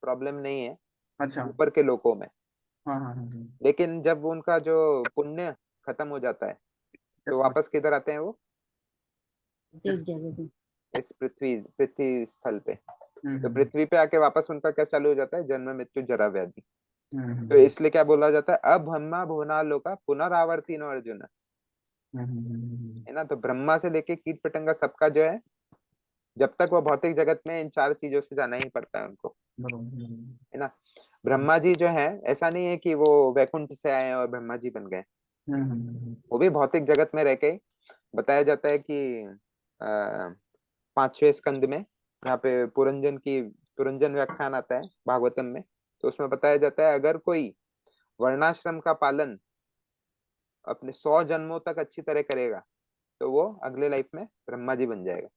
प्रॉब्लम नहीं है। अच्छा, ऊपर के लोकों में। हाँ हाँ हाँ, लेकिन जब उनका जो पुण्य खत्म हो जाता है तो वापस किधर आते हैं वो, इस पृथ्वी स्थल पे। तो पृथ्वी पे आके वापस उनका क्या चालू हो जाता है, जन्म मृत्यु जरा व्याधि। तो इसलिए क्या बोला जाता है, अब ब्रह्मा भुवना लोका पुनरावर्ती नो अर्जुन, है ना। तो ब्रह्मा से लेके कीट पतंगा सबका जो है, जब तक वो भौतिक जगत में, इन चार चीजों से जाना ही पड़ता है उनको, है ना। ब्रह्मा जी जो है, ऐसा नहीं है कि वो वैकुंठ से आए और ब्रह्मा जी बन गए, वो भी भौतिक जगत में रह के। बताया जाता है कि 5वें स्कंद में, यहाँ पे पुरंजन व्याख्यान आता है भागवतम में, तो उसमें बताया जाता है अगर कोई वर्णाश्रम का पालन अपने 100 जन्मों तक अच्छी तरह करेगा तो वो अगले लाइफ में ब्रह्मा जी बन जाएगा,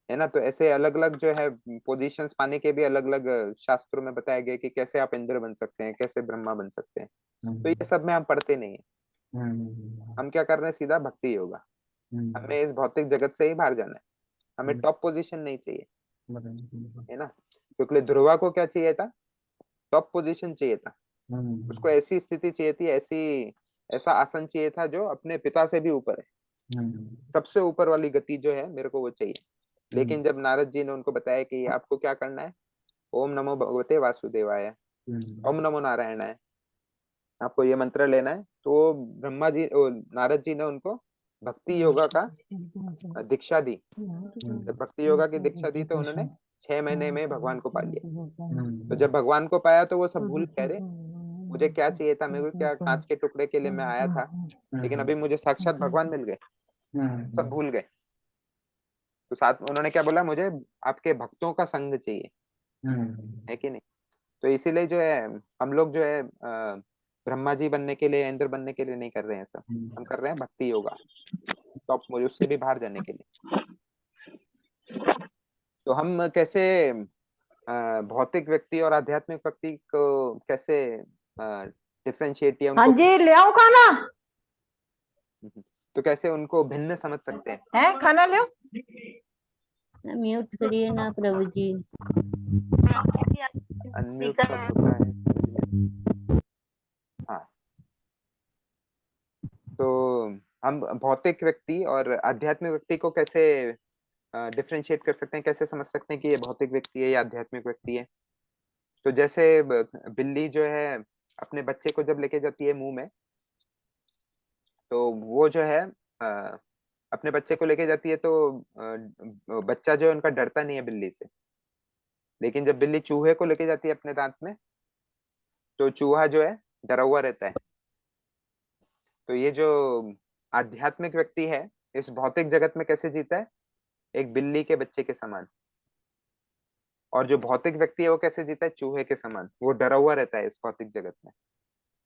है ना। तो ऐसे अलग अलग जो है पोजीशंस पाने के भी अलग अलग शास्त्रों में बताया गया कि कैसे आप इंद्र बन सकते हैं, कैसे ब्रह्मा बन सकते हैं। तो ये सब में हम पढ़ते नहीं है। हम क्या कर रहे हैं, सीधा भक्ति योगा। हमें इस भौतिक जगत से ही बाहर जाना है, हमें टॉप पोजीशन नहीं चाहिए, है ना। क्योंकि ध्रुवा को क्या चाहिए था, टॉप पोजीशन चाहिए था। उसको ऐसी स्थिति चाहिए थी, ऐसा आसन चाहिए था जो अपने पिता से भी ऊपर है। सबसे ऊपर वाली गति जो है मेरे को वो चाहिए। लेकिन जब नारद जी ने उनको बताया कि आपको क्या करना है, ओम नमो भगवते वासुदेवाय, ओम नमो नारायणाय, आपको ये मंत्र लेना है, तो नारद जी ने उनको भक्ति योगा का दीक्षा दी। जब भक्ति योगा की दीक्षा दी तो उन्होंने 6 महीने में भगवान को पा लिया। तो जब भगवान को पाया तो वो सब भूल कह रहे, मुझे क्या चाहिए था, मेरे को क्या कांच के टुकड़े के लिए मैं आया था, लेकिन अभी मुझे साक्षात भगवान मिल गए, सब भूल गए। तो साथ में उन्होंने क्या बोला, मुझे आपके भक्तों का संग चाहिए, है कि नहीं। तो इसीलिए जो है हम लोग जो है ब्रह्मा जी बनने के लिए, इंद्र बनने के लिए नहीं कर रहे हैं सब, हम कर रहे हैं भक्ति योगा, टॉप मुझे उससे भी बाहर जाने के लिए। तो हम कैसे भौतिक व्यक्ति और आध्यात्मिक व्यक्ति को कैसे डिफरेंशिएट किया, हाँ उनको जी, ले आओ खाना, तो कैसे उनको भिन्न समझ सकते हैं, है खाना ले आओ। म्यूट करिए ना प्रभु जी, अनम्यूट कब होता है समझ में। हाँ, तो हम भौतिक व्यक्ति और आध्यात्मिक व्यक्ति को कैसे डिफरेंशिएट कर सकते हैं, कैसे समझ सकते हैं कि ये भौतिक व्यक्ति है या आध्यात्मिक व्यक्ति है? तो जैसे बिल्ली जो है अपने बच्चे को जब लेके जाती है मुंह में, तो वो जो है अपने बच्चे को लेके जाती है, तो बच्चा जो है उनका डरता नहीं है बिल्ली से। लेकिन जब बिल्ली चूहे को लेके जाती है अपने दांत में, तो चूहा जो है डरा हुआ रहता है। तो ये जो आध्यात्मिक व्यक्ति है इस भौतिक जगत में कैसे जीता है? एक बिल्ली के बच्चे के समान। और जो भौतिक व्यक्ति है वो कैसे जीता है? चूहे के समान। वो डरा हुआ रहता है इस भौतिक जगत में,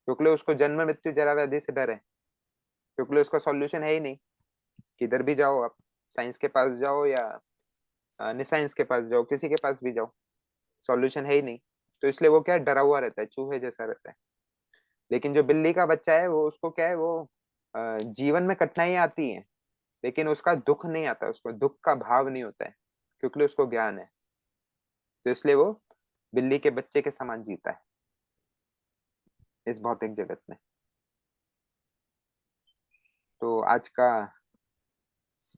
क्योंकि उसको जन्म मृत्यु जरा व्याधि से डर है, क्योंकि उसका सॉल्यूशन है ही नहीं। किधर भी जाओ आप, साइंस के पास जाओ या निसाइंस के पास जाओ, किसी के पास भी जाओ, सॉल्यूशन है ही नहीं। तो इसलिए वो क्या है, डरा हुआ रहता है, चूहे जैसा रहता है। लेकिन जो बिल्ली का बच्चा है वो, उसको क्या है, वो जीवन में कठिनाइयां आती हैं लेकिन उसका दुख नहीं आता, उसको दुख का भाव नहीं होता है, क्योंकि उसको ज्ञान है। तो इसलिए वो बिल्ली के बच्चे के समान जीता है इस भौतिक जगत में। तो आज का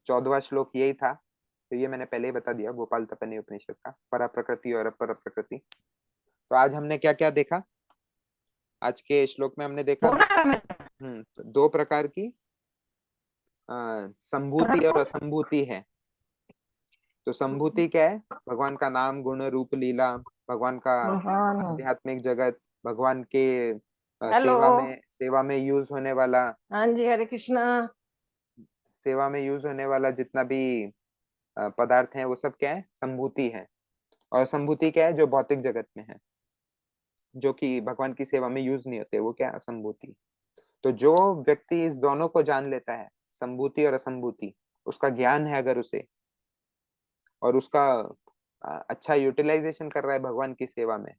14वां श्लोक यही था। तो ये मैंने पहले ही बता दिया, गोपाल तपनी उपनिषद का, परा प्रकृति और अपर प्रकृति। तो आज हमने क्या क्या देखा? आज के श्लोक में हमने देखा दो प्रकार की संभूति और असंभूति है। तो संभूति क्या है? भगवान का नाम, गुण, रूप, लीला, भगवान का आध्यात्मिक जगत, भगवान के हेलो। सेवा में यूज होने वाला, हाँ जी, हरे कृष्णा। सेवा में यूज होने वाला जितना भी पदार्थ है वो सब क्या है? संभूति है। और संभूति क्या है? जो भौतिक जगत में है, जो कि भगवान की सेवा में यूज नहीं होते, वो क्या है? असंभूति। तो जो व्यक्ति इस दोनों को जान लेता है, संभूति और असंभूति, उसका ज्ञान है अगर उसे, और उसका अच्छा यूटिलाइजेशन कर रहा है भगवान की सेवा में,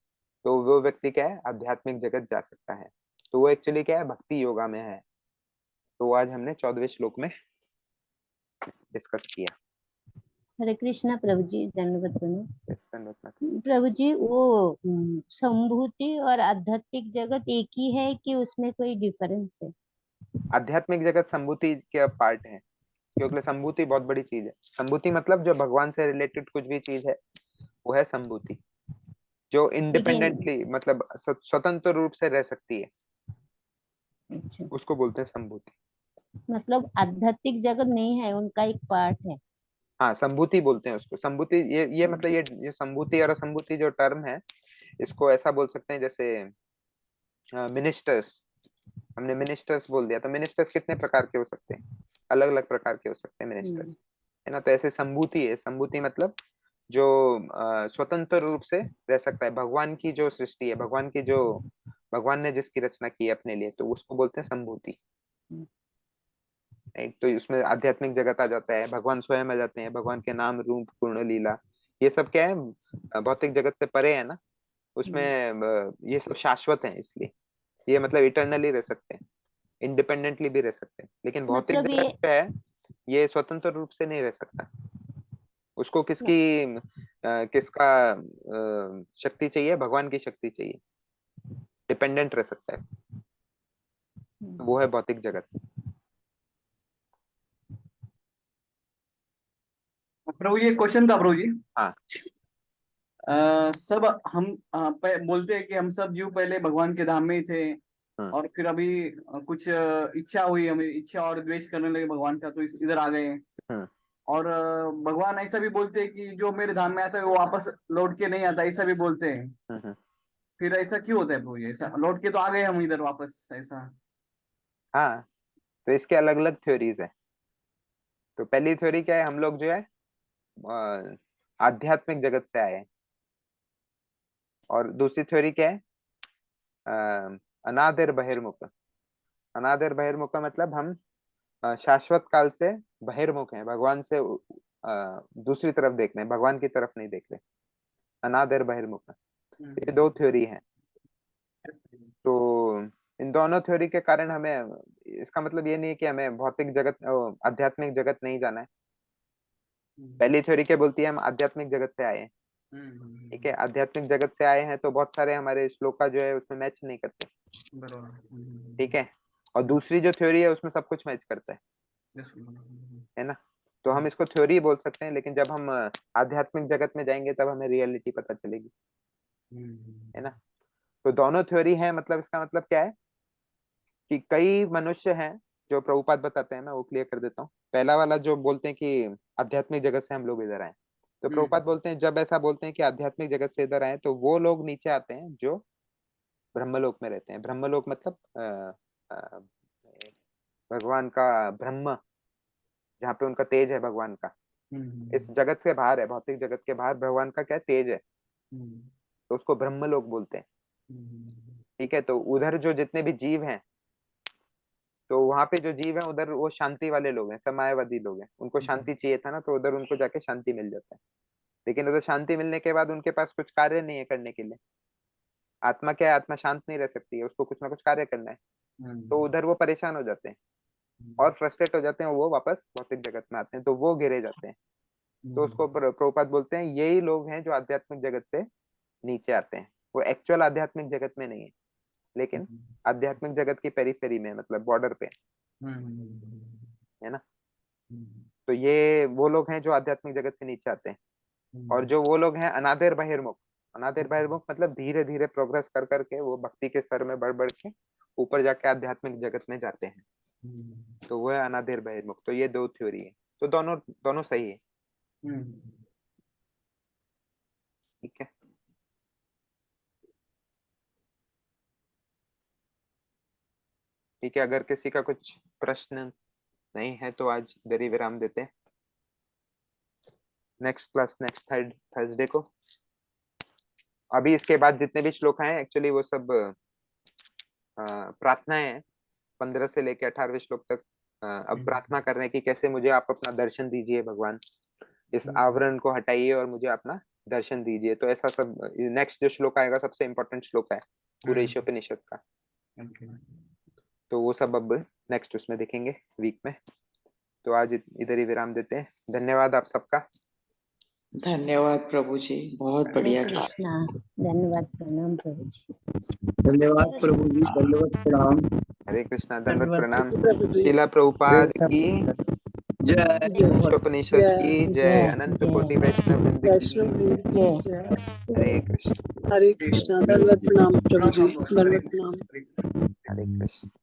तो वो व्यक्ति क्या है? आध्यात्मिक जगत जा सकता है। तो वो एक्चुअली क्या है? भक्ति योगा में है। तो आज हमने 14वें श्लोक में डिस्कस किया। हरे कृष्णा प्रभु जी, धन्यवाद धन्यवाद प्रभु जी। वो संभूति और आध्यात्मिक जगत एक ही है कि उसमें कोई डिफरेंस है? आध्यात्मिक जगत संभूति के पार्ट है, क्योंकि संभूति बहुत बड़ी चीज है। संभूति मतलब जो भगवान से रिलेटेड कुछ भी चीज है वो है संभूति, जो इंडिपेंडेंटली मतलब स्वतंत्र रूप से रह सकती है। अच्छा, उसको बोलते हैं संभूति। मतलब आध्यात्मिक जगत नहीं है, उनका एक पार्ट है। हाँ, संभूति बोलते हैं उसको। संभूति ये मतलब ये संभूति और असंभूति जो टर्म है, इसको ऐसा बोल सकते हैं जैसे मिनिस्टर्स। हमने मिनिस्टर्स बोल दिया, तो मिनिस्टर्स कितने प्रकार के हो सकते हैं? अलग अलग प्रकार के हो सकते हैं मिनिस्टर्स, है ना। तो ऐसे संभूति है। संभूति मतलब जो स्वतंत्र रूप से रह सकता है। भगवान की जो सृष्टि है, भगवान ने जिसकी रचना की है अपने लिए, तो उसको बोलते हैं संभूति। राइट। तो उसमें आध्यात्मिक जगत आ जाता है, भगवान स्वयं आ जाते हैं, भगवान के नाम, रूप, गुण, लीला, ये सब क्या है? भौतिक जगत से परे है ना। उसमें ये सब शाश्वत है, इसलिए ये मतलब इटर्नली रह सकते हैं, इंडिपेंडेंटली भी रह सकते हैं। लेकिन भौतिक मतलब जगत जो है ये स्वतंत्र रूप से नहीं रह सकता। उसको किसका शक्ति चाहिए? भगवान की शक्ति चाहिए, डिपेंडेंट रह सकता है। तो वो है भौतिक जगत। प्रभु जी, क्वेश्चन था प्रभु जी। हाँ। सब हम बोलते हैं कि हम सब जीव पहले भगवान के धाम में ही थे, और फिर अभी कुछ इच्छा हुई, हमें इच्छा और द्वेष करने लगे भगवान का, तो इधर आ गए। और भगवान ऐसा भी बोलते हैं कि जो मेरे धाम में आता है वो वापस लौट के नहीं आता, ऐसा भी बोलते हैं। फिर ऐसा क्यों होता है प्रभु जी? ऐसा लौट के तो आ गए हम इधर वापस, ऐसा? हाँ, तो इसके अलग अलग थ्योरीज है। तो पहली थ्योरी क्या है? हम लोग जो है आध्यात्मिक जगत से आए हैं। और दूसरी थ्योरी क्या है? अनादिर बहिर्मुख। अनादिर बहिर्मुख का मतलब हम शाश्वत काल से बहिर्मुख हैं, भगवान से दूसरी तरफ देख रहे हैं, भगवान की तरफ नहीं देख रहे। अनादिर बहिर्मुख, ये दो थ्योरी है। तो इन दोनों थ्योरी के कारण हमें, इसका मतलब ये नहीं है कि हमें भौतिक जगत, आध्यात्मिक जगत नहीं जाना है। पहली थ्योरी क्या बोलती है? हम आध्यात्मिक जगत से आए हैं, ठीक है। आध्यात्मिक जगत से आए हैं तो बहुत सारे हमारे श्लोका जो है उसमें मैच नहीं करते, ठीक है। और दूसरी जो थ्योरी है उसमें सब कुछ मैच करता है ना। तो हम इसको थ्योरी बोल सकते हैं, लेकिन जब हम आध्यात्मिक जगत में जाएंगे तब हमें रियलिटी पता चलेगी, है ना। तो दोनों थ्योरी है, मतलब इसका मतलब क्या है कि कई मनुष्य हैं जो प्रभुपाद बताते हैं, मैं वो क्लियर कर देता हूँ। पहला वाला जो बोलते हैं कि आध्यात्मिक जगत से हम लोग इधर आए, तो प्रभुपाद बोलते हैं जब ऐसा बोलते हैं कि आध्यात्मिक जगत से इधर आए, तो वो लोग नीचे आते हैं जो ब्रह्मलोक में रहते हैं। ब्रह्मलोक मतलब भगवान का ब्रह्म, जहाँ पे उनका तेज है भगवान का। इस जगत के बाहर है, भौतिक जगत के बाहर भगवान का क्या तेज है, तो उसको ब्रह्मलोक बोलते हैं। ठीक है, तो उधर जो जितने भी जीव हैं, तो वहां पे जो जीव हैं उधर वो शांति वाले लोग हैं, समायवादी लोग हैं। उनको शांति चाहिए था ना, तो उधर उनको जाके शांति मिल जाता है। लेकिन उधर शांति मिलने के बाद उनके पास कुछ कार्य नहीं है करने के लिए। आत्मा क्या है, आत्मा शांत नहीं रह सकती है, उसको कुछ ना कुछ कार्य करना है। तो उधर वो परेशान हो जाते हैं और फ्रस्ट्रेट हो जाते हैं, वो वापस भौतिक जगत में आते हैं, तो वो गिरे जाते हैं। तो उसको प्रभुपाद बोलते हैं यही लोग हैं जो आध्यात्मिक जगत से नीचे आते हैं। वो एक्चुअल आध्यात्मिक जगत में नहीं है, लेकिन आध्यात्मिक जगत की पेरीफेरी में, मतलब बॉर्डर पे, है ना। तो ये वो लोग हैं जो आध्यात्मिक जगत से नीचे आते हैं। और जो वो लोग हैं अनादिर बहिर्मुख, अनादिर बहिर्मुख मतलब धीरे धीरे प्रोग्रेस कर करके वो भक्ति के स्तर में बढ़ बढ़ के ऊपर जाके आध्यात्मिक जगत में जाते हैं, तो वो है अनादिर बहिर्मुख। तो ये दो थ्योरी है, तो दोनों दोनों सही है। ठीक है, ठीक है। अगर किसी का कुछ प्रश्न नहीं है तो आज इधर ही विराम देते हैं। नेक्स्ट क्लास नेक्स्ट थर्सडे को। अभी इसके बाद जितने भी श्लोक हैं एक्चुअली वो सब प्रार्थनाएं हैं, 15 से लेकर 18वें श्लोक तक। अब प्रार्थना करने की, कैसे मुझे आप अपना दर्शन दीजिए भगवान, इस आवरण को हटाइए और मुझे अपना दर्शन दीजिए। तो ऐसा सब नेक्स्ट जो श्लोक आएगा सबसे इम्पोर्टेंट श्लोक है पूरे ईशोपनिषद का। तो वो सब अब नेक्स्ट उसमें देखेंगे वीक में। तो आज इधर ही विराम देते हैं। धन्यवाद आप सबका। धन्यवाद प्रभु जी, बहुत हरे बढ़िया क्लास। कृष्णा, धन्यवाद, प्रणाम प्रभु जी। धन्यवाद प्रभु जी, दंडवत प्रणाम। हरे कृष्णा, दंडवत धन्यवाद प्रणाम। प्रभु जी। शीला प्रभुपाद की जय। ईशोपनिषद की जय। अनंत कोटि वैष्णव वृंद की वैष्णव वृंद की जय। जय। हरे कृष्ण, हरे कृष्णा, दंडवत प्रणाम प्रभु जी, दंडवत प्रणाम। हरे कृष्ण।